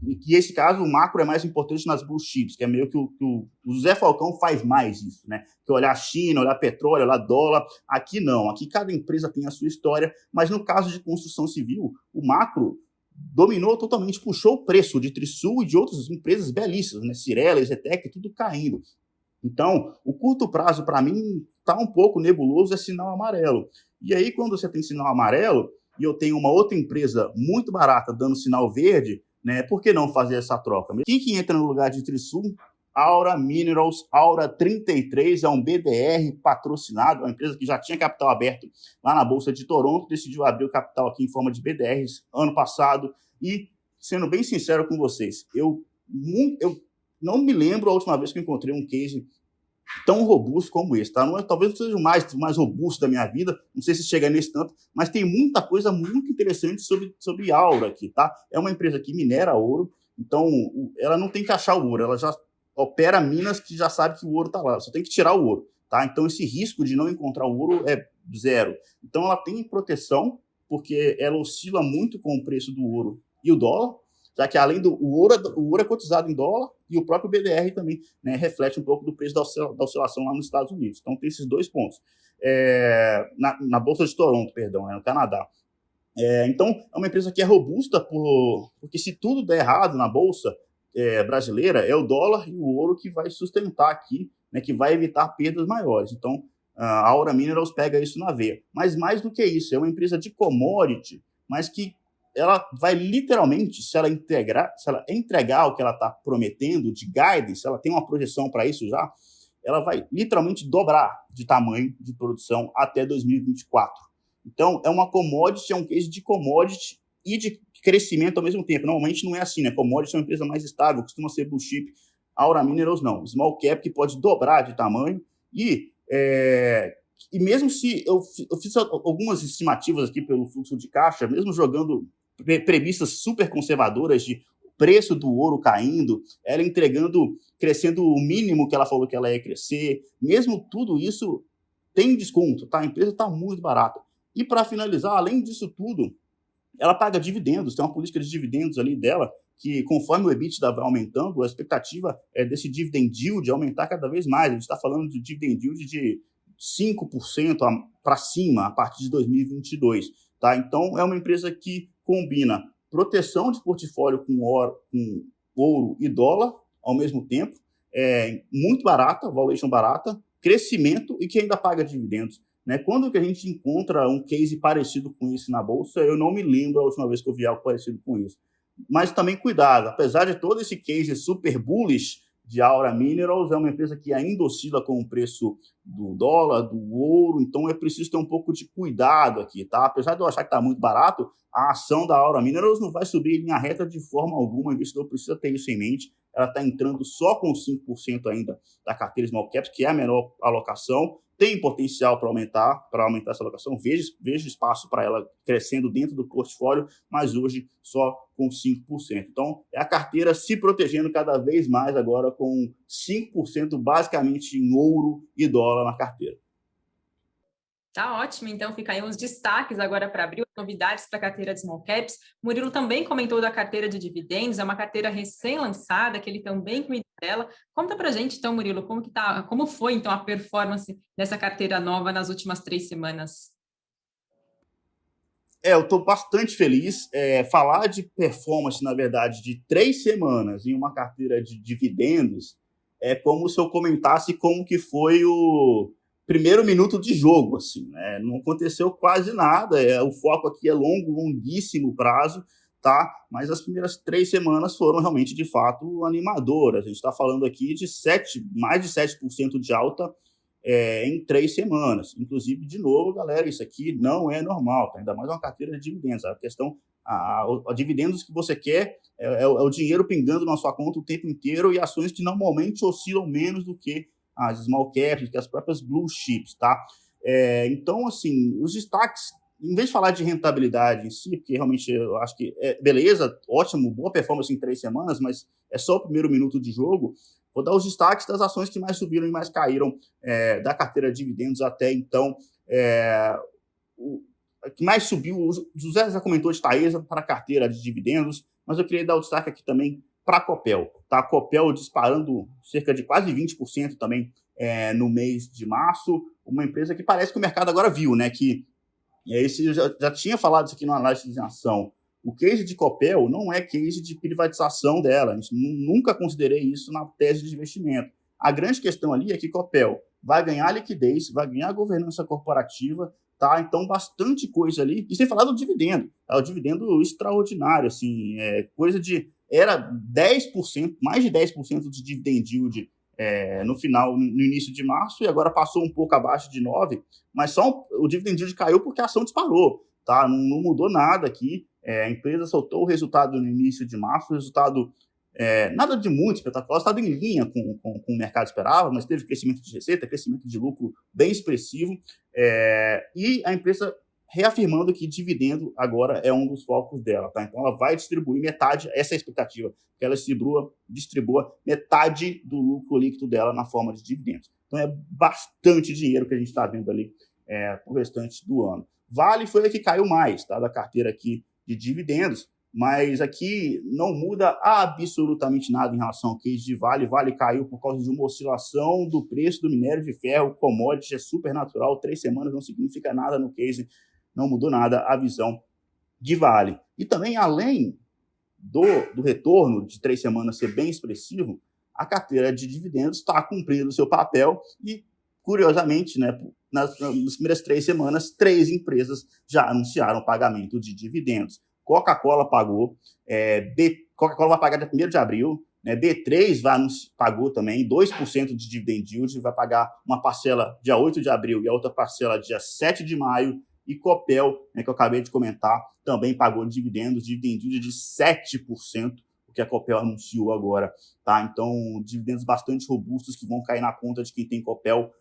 E que, nesse caso, o macro é mais importante nas blue chips, que é meio que o Zé Falcão faz mais isso, né? Que olhar a China, olhar petróleo, olhar dólar. Aqui não, aqui cada empresa tem a sua história, mas no caso de construção civil, o macro dominou totalmente, puxou o preço de Trisul e de outras empresas belíssimas, né? Cirela, Zetec, tudo caindo. Então, o curto prazo, para mim, está um pouco nebuloso, é sinal amarelo. E aí, quando você tem sinal amarelo e eu tenho uma outra empresa muito barata dando sinal verde, né, por que não fazer essa troca? Quem que entra no lugar de Trisul? Aura Minerals, Aura 33, é um BDR patrocinado, uma empresa que já tinha capital aberto lá na Bolsa de Toronto, decidiu abrir o capital aqui em forma de BDRs ano passado. E, sendo bem sincero com vocês, eu não me lembro a última vez que eu encontrei um case tão robusto como esse, tá? Talvez não seja o mais robusto da minha vida, não sei se chega nesse tanto, mas tem muita coisa muito interessante sobre Aura aqui, tá? É uma empresa que minera ouro, então ela não tem que achar o ouro, ela já opera minas que já sabe que o ouro está lá, só tem que tirar o ouro, tá? Então esse risco de não encontrar o ouro é zero. Então ela tem proteção, porque ela oscila muito com o preço do ouro e o dólar, já que além do o ouro é cotizado em dólar e o próprio BDR também, né, reflete um pouco do preço da oscilação lá nos Estados Unidos. Então tem esses dois pontos. Na Bolsa de Toronto, perdão, no Canadá. Então é uma empresa que é robusta, porque se tudo der errado na Bolsa brasileira, é o dólar e o ouro que vai sustentar aqui, né, que vai evitar perdas maiores. Então a Aura Minerals pega isso na veia. Mas mais do que isso, é uma empresa de commodity, mas que ela vai literalmente, se ela entregar o que ela está prometendo de guidance, se ela tem uma projeção para isso já, ela vai literalmente dobrar de tamanho de produção até 2024. Então, é uma commodity, é um case de commodity e de crescimento ao mesmo tempo. Normalmente não é assim, né? Commodity é uma empresa mais estável, costuma ser blue chip. Aura Minerals não. Small cap que pode dobrar de tamanho e mesmo se eu fiz algumas estimativas aqui pelo fluxo de caixa, mesmo jogando previstas super conservadoras de preço do ouro caindo, ela crescendo o mínimo que ela falou que ela ia crescer, mesmo tudo isso tem desconto, tá? A empresa está muito barata. E para finalizar, além disso tudo, ela paga dividendos, tem uma política de dividendos ali dela, que conforme o EBITDA vai aumentando, a expectativa é desse dividend yield aumentar cada vez mais. A gente está falando de dividend yield de 5% para cima a partir de 2022. Tá? Então, é uma empresa que combina proteção de portfólio com ouro e dólar ao mesmo tempo, muito barata, valuation barata, crescimento e que ainda paga dividendos. Né? Quando que a gente encontra um case parecido com isso na Bolsa, eu não me lembro a última vez que eu vi algo parecido com isso. Mas também cuidado, apesar de todo esse case super bullish de Aura Minerals, é uma empresa que ainda oscila com o preço do dólar, do ouro, então é preciso ter um pouco de cuidado aqui, tá? Apesar de eu achar que está muito barato, a ação da Aura Minerals não vai subir em linha reta de forma alguma, o investidor precisa ter isso em mente. Ela está entrando só com 5% ainda da carteira Small Caps, que é a menor alocação, tem potencial para aumentar essa alocação, vejo espaço para ela crescendo dentro do portfólio, mas hoje só com 5%. Então, é a carteira se protegendo cada vez mais agora com 5% basicamente em ouro e dólar na carteira. Tá ótimo, então fica aí uns destaques agora para abril, novidades para a carteira de Small Caps. Murilo também comentou da carteira de dividendos, é uma carteira recém-lançada, que ele também cuida dela. Conta para a gente, então, Murilo, como foi então a performance dessa carteira nova nas últimas 3 semanas? Eu estou bastante feliz. Falar de performance, na verdade, de 3 semanas em uma carteira de dividendos é como se eu comentasse como que foi o primeiro minuto de jogo, assim, né? Não aconteceu quase nada, o foco aqui é longuíssimo prazo, tá? Mas as primeiras 3 semanas foram realmente, de fato, animadoras. A gente está falando aqui de mais de 7% de alta em 3 semanas. Inclusive, de novo, galera, isso aqui não é normal, tá? Ainda mais uma carteira de dividendos. A questão, a dividendos que você quer é o dinheiro pingando na sua conta o tempo inteiro e ações que normalmente oscilam menos do que as small caps, que as próprias blue chips, tá? Então, assim, os destaques, em vez de falar de rentabilidade em si, porque realmente eu acho que beleza, ótimo, boa performance em 3 semanas, mas é só o primeiro minuto de jogo, vou dar os destaques das ações que mais subiram e mais caíram da carteira de dividendos até então. O que mais subiu, o José já comentou de Taesa para a carteira de dividendos, mas eu queria dar o destaque aqui também para a Copel. Tá? A Copel disparando cerca de quase 20% também no mês de março, uma empresa que parece que o mercado agora viu, né? Que eu já tinha falado isso aqui no análise de ação. O case de Copel não é case de privatização dela, a gente nunca considerei isso na tese de investimento. A grande questão ali é que Copel vai ganhar liquidez, vai ganhar governança corporativa, tá? Então, bastante coisa ali. E sem falar do dividendo, tá? O dividendo extraordinário, assim, coisa de... Era 10%, mais de 10% de dividend yield no início de março, e agora passou um pouco abaixo de 9%, mas só o dividend yield caiu porque a ação disparou, tá? Não mudou nada aqui. A empresa soltou o resultado no início de março, o resultado nada de muito espetacular, estava em linha com o mercado esperava, mas teve crescimento de receita, crescimento de lucro bem expressivo, e a empresa reafirmando que dividendo agora é um dos focos dela, tá? Então ela vai distribuir metade, essa é a expectativa, que ela distribua metade do lucro líquido dela na forma de dividendos. Então é bastante dinheiro que a gente está vendo ali para o restante do ano. Vale foi a que caiu mais, tá? Da carteira aqui de dividendos, mas aqui não muda absolutamente nada em relação ao case de Vale. Vale caiu por causa de uma oscilação do preço do minério de ferro, commodity, é super natural, 3 semanas não significa nada no case, não mudou nada a visão de Vale. E também, além do retorno de 3 semanas ser bem expressivo, a carteira de dividendos está cumprindo o seu papel e, curiosamente, né, nas primeiras 3 semanas, 3 empresas já anunciaram pagamento de dividendos. Coca-Cola pagou, Coca-Cola vai pagar dia 1º de abril, né, B3 pagou também 2% de dividend yield, vai pagar uma parcela dia 8 de abril e a outra parcela dia 7 de maio, e Copel, né, que eu acabei de comentar, também pagou dividend yield de 7%, o que a Copel anunciou agora, tá? Então, dividendos bastante robustos que vão cair na conta de quem tem Copel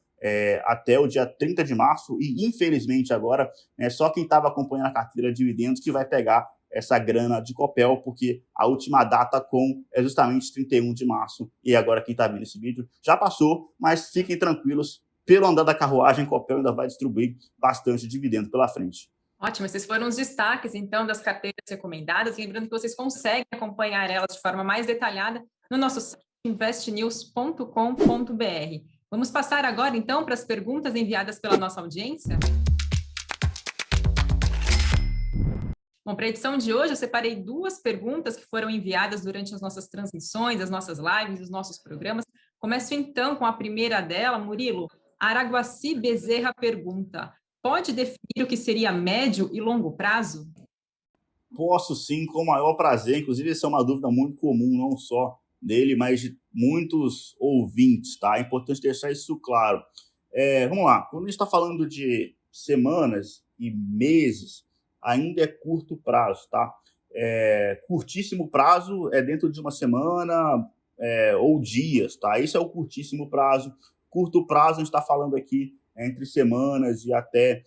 até o dia 30 de março, e infelizmente agora, só quem estava acompanhando a carteira de dividendos que vai pegar essa grana de Copel, porque a última data é justamente 31 de março, e agora quem está vendo esse vídeo já passou, mas fiquem tranquilos, pelo andar da carruagem, Copel ainda vai distribuir bastante dividendo pela frente. Ótimo, esses foram os destaques, então, das carteiras recomendadas. Lembrando que vocês conseguem acompanhar elas de forma mais detalhada no nosso site investnews.com.br. Vamos passar agora, então, para as perguntas enviadas pela nossa audiência? Bom, para a edição de hoje, eu separei 2 perguntas que foram enviadas durante as nossas transmissões, as nossas lives, os nossos programas. Começo, então, com a primeira dela, Murilo. Araguaci Bezerra pergunta: pode definir o que seria médio e longo prazo? Posso sim, com o maior prazer. Inclusive, essa é uma dúvida muito comum, não só dele, mas de muitos ouvintes, tá? É importante deixar isso claro. Vamos lá, quando a gente está falando de semanas e meses, ainda é curto prazo, tá? Curtíssimo prazo é dentro de uma semana ou dias, tá? Esse é o curtíssimo prazo. Curto prazo, a gente está falando aqui entre semanas e até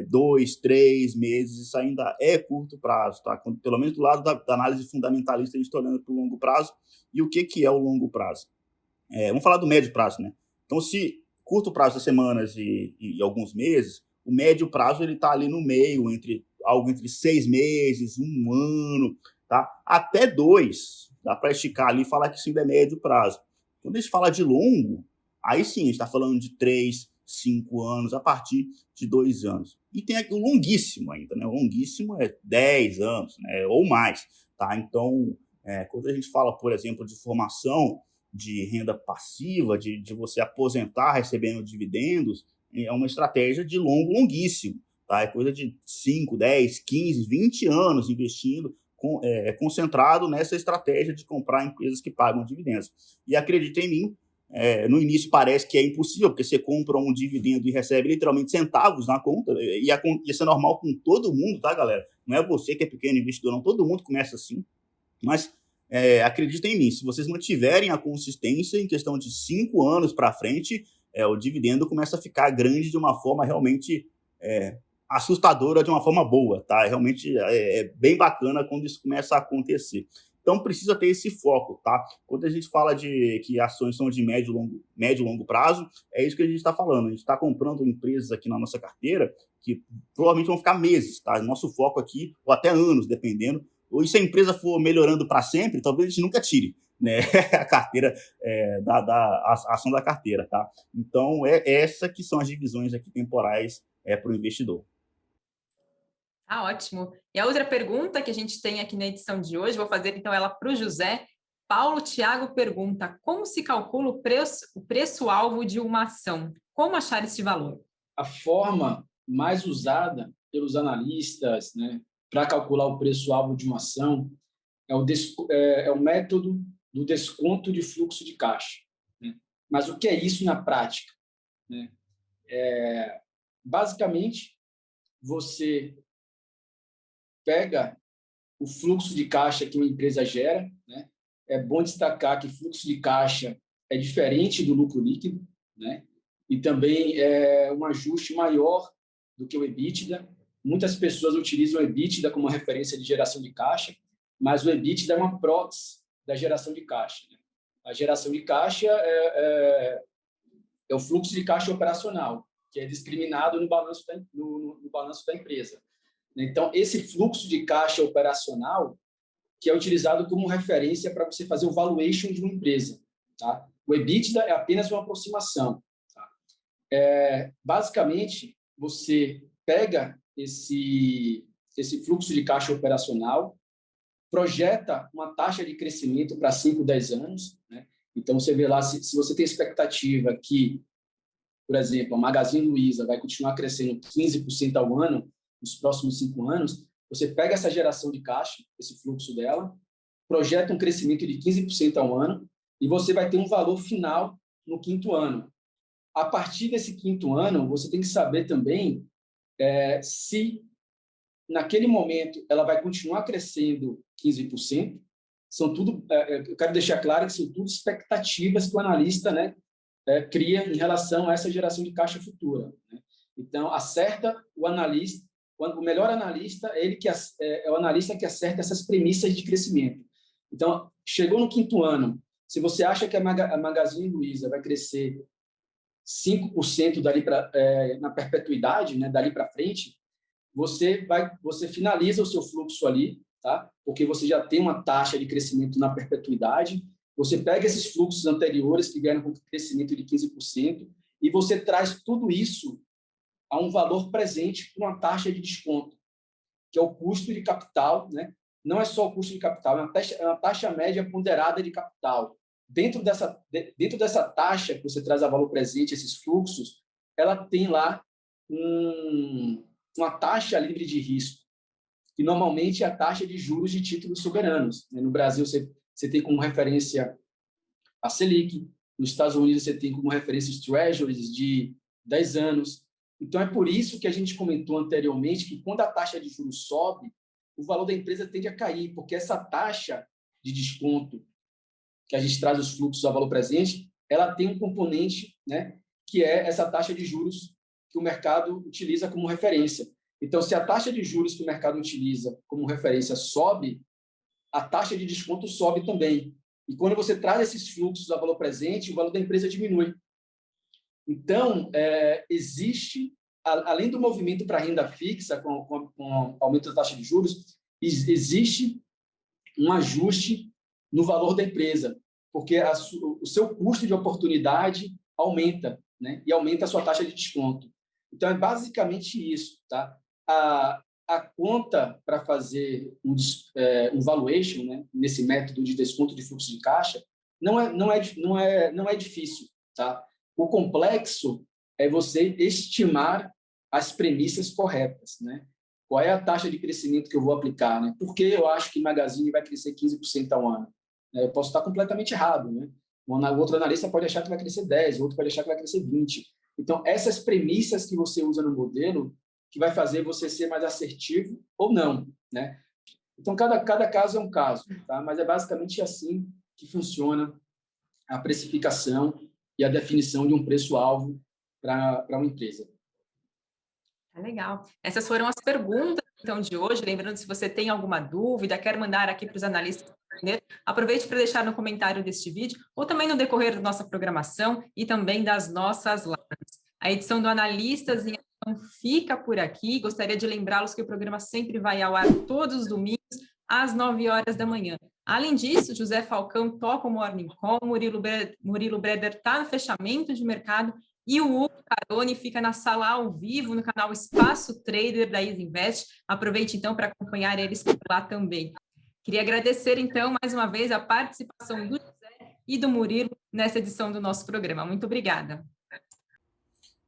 2, 3 meses, isso ainda é curto prazo, tá? Pelo menos do lado da análise fundamentalista, a gente está olhando para o longo prazo. E o que é o longo prazo? Vamos falar do médio prazo, né? Então, se curto prazo é semanas e alguns meses, o médio prazo ele está ali no meio, algo entre 6 meses, 1 ano, tá? Até 2, dá para esticar ali e falar que isso ainda é médio prazo. Quando a gente fala de longo, aí sim, a gente está falando de 3, 5 anos, a partir de 2 anos. E tem aqui o longuíssimo ainda, né? O longuíssimo é 10 anos, né? Ou mais, tá? Então, quando a gente fala, por exemplo, de formação de renda passiva, de você aposentar recebendo dividendos, é uma estratégia de longuíssimo, tá? É coisa de 5, 10, 15, 20 anos investindo, concentrado nessa estratégia de comprar empresas que pagam dividendos. E acredita em mim, no início parece que é impossível, porque você compra um dividendo e recebe literalmente centavos na conta, e isso é normal com todo mundo, tá, galera? Não é você que é pequeno investidor, não, todo mundo começa assim, mas acreditem em mim, se vocês mantiverem a consistência em questão de 5 anos para frente, o dividendo começa a ficar grande de uma forma realmente assustadora, de uma forma boa, tá? Realmente é bem bacana quando isso começa a acontecer. Então, precisa ter esse foco, tá? Quando a gente fala de que ações são de médio e longo prazo, é isso que a gente está falando. A gente está comprando empresas aqui na nossa carteira que provavelmente vão ficar meses, tá? Nosso foco aqui, ou até anos, dependendo. Ou se a empresa for melhorando para sempre, talvez a gente nunca tire, né? A carteira, a ação da carteira, tá? Então, essa que são as divisões aqui temporais para o investidor. Ah, ótimo. E a outra pergunta que a gente tem aqui na edição de hoje, vou fazer então ela para o José. Paulo Thiago pergunta: como se calcula o preço-alvo de uma ação? Como achar esse valor? A forma mais usada pelos analistas, né, para calcular o preço-alvo de uma ação é o método do desconto de fluxo de caixa, né? Mas o que é isso na prática, né? Basicamente, você pega o fluxo de caixa que uma empresa gera, né? É bom destacar que fluxo de caixa é diferente do lucro líquido, né? E também é um ajuste maior do que o EBITDA. Muitas pessoas utilizam o EBITDA como referência de geração de caixa, mas o EBITDA é uma prótese da geração de caixa, né? A geração de caixa é o fluxo de caixa operacional, que é discriminado no balanço no balanço da empresa. Então, esse fluxo de caixa operacional que é utilizado como referência para você fazer o valuation de uma empresa, tá? O EBITDA é apenas uma aproximação, tá? Basicamente, você pega esse fluxo de caixa operacional, projeta uma taxa de crescimento para 5, 10 anos, né? Então, você vê lá, se você tem expectativa que, por exemplo, a Magazine Luiza vai continuar crescendo 15% ao ano nos próximos 5 anos, você pega essa geração de caixa, esse fluxo dela, projeta um crescimento de 15% ao ano e você vai ter um valor final no 5º ano. A partir desse 5º ano, você tem que saber também se, naquele momento, ela vai continuar crescendo 15%. Eu quero deixar claro que são tudo expectativas que o analista, né, cria em relação a essa geração de caixa futura, né? Então, acerta o analista. O melhor analista é o analista que acerta essas premissas de crescimento. Então, chegou no 5º ano, se você acha que a Magazine Luiza vai crescer 5% na perpetuidade, né, dali para frente, você finaliza o seu fluxo ali, tá? Porque você já tem uma taxa de crescimento na perpetuidade, você pega esses fluxos anteriores que vieram com crescimento de 15% e você traz tudo isso a um valor presente com uma taxa de desconto, que é o custo de capital, né? Não é só o custo de capital, é uma taxa média ponderada de capital. Dentro dessa taxa que você traz a valor presente, esses fluxos, ela tem lá uma taxa livre de risco, que normalmente é a taxa de juros de títulos soberanos. No Brasil, você tem como referência a Selic, nos Estados Unidos, você tem como referência os Treasuries de 10 anos. Então, é por isso que a gente comentou anteriormente que, quando a taxa de juros sobe, o valor da empresa tende a cair, porque essa taxa de desconto que a gente traz os fluxos a valor presente, ela tem um componente, né, que é essa taxa de juros que o mercado utiliza como referência. Então, se a taxa de juros que o mercado utiliza como referência sobe, a taxa de desconto sobe também. E quando você traz esses fluxos a valor presente, o valor da empresa diminui. Então, existe, além do movimento para renda fixa, com o aumento da taxa de juros, existe um ajuste no valor da empresa, porque o seu custo de oportunidade aumenta, né? E aumenta a sua taxa de desconto. Então, é basicamente isso, tá? A conta para fazer um valuation, né, nesse método de desconto de fluxo de caixa, não é difícil, tá? O complexo é você estimar as premissas corretas, né? Qual é a taxa de crescimento que eu vou aplicar, né? Por que eu acho que Magazine vai crescer 15% ao ano? Eu posso estar completamente errado, né? Outro analista pode achar que vai crescer 10%, outro pode achar que vai crescer 20%. Então, essas premissas que você usa no modelo que vai fazer você ser mais assertivo ou não, né? Então, cada caso é um caso, tá? Mas é basicamente assim que funciona a precificação e a definição de um preço-alvo para uma empresa. Legal. Essas foram as perguntas, então, de hoje. Lembrando, se você tem alguma dúvida, quer mandar aqui para os analistas responder, aproveite para deixar no comentário deste vídeo ou também no decorrer da nossa programação e também das nossas lives. A edição do Analistas em Ação fica por aqui. Gostaria de lembrá-los que o programa sempre vai ao ar todos os domingos, às 9 horas da manhã. Além disso, José Falcão toca o Morning Call, Murilo Breder está no fechamento de mercado e o Hugo Caroni fica na sala ao vivo no canal Espaço Trader da Easy Invest. Aproveite, então, para acompanhar eles por lá também. Queria agradecer, então, mais uma vez, a participação do José e do Murilo nessa edição do nosso programa. Muito obrigada.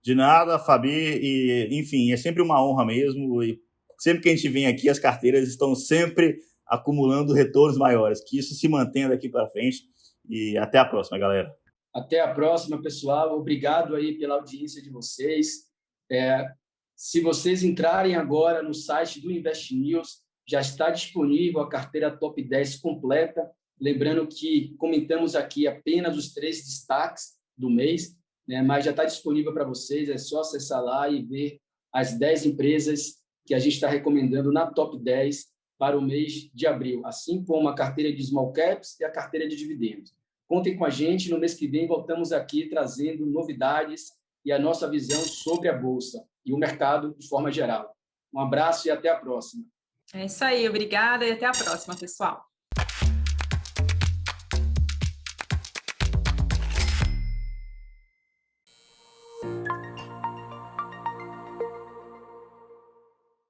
De nada, Fabi, e enfim, é sempre uma honra mesmo, e sempre que a gente vem aqui, as carteiras estão sempre acumulando retornos maiores, que isso se mantenha daqui para frente, e até a próxima, galera. Até a próxima, pessoal. Obrigado aí pela audiência de vocês. Se vocês entrarem agora no site do Invest News, já está disponível a carteira Top 10 completa. Lembrando que comentamos aqui apenas os 3 destaques do mês, né? Mas já está disponível para vocês, é só acessar lá e ver as 10 empresas que a gente está recomendando na Top 10 para o mês de abril, assim como a carteira de Small Caps e a carteira de dividendos. Contem com a gente, no mês que vem voltamos aqui trazendo novidades e a nossa visão sobre a Bolsa e o mercado de forma geral. Um abraço e até a próxima. É isso aí, obrigada e até a próxima, pessoal.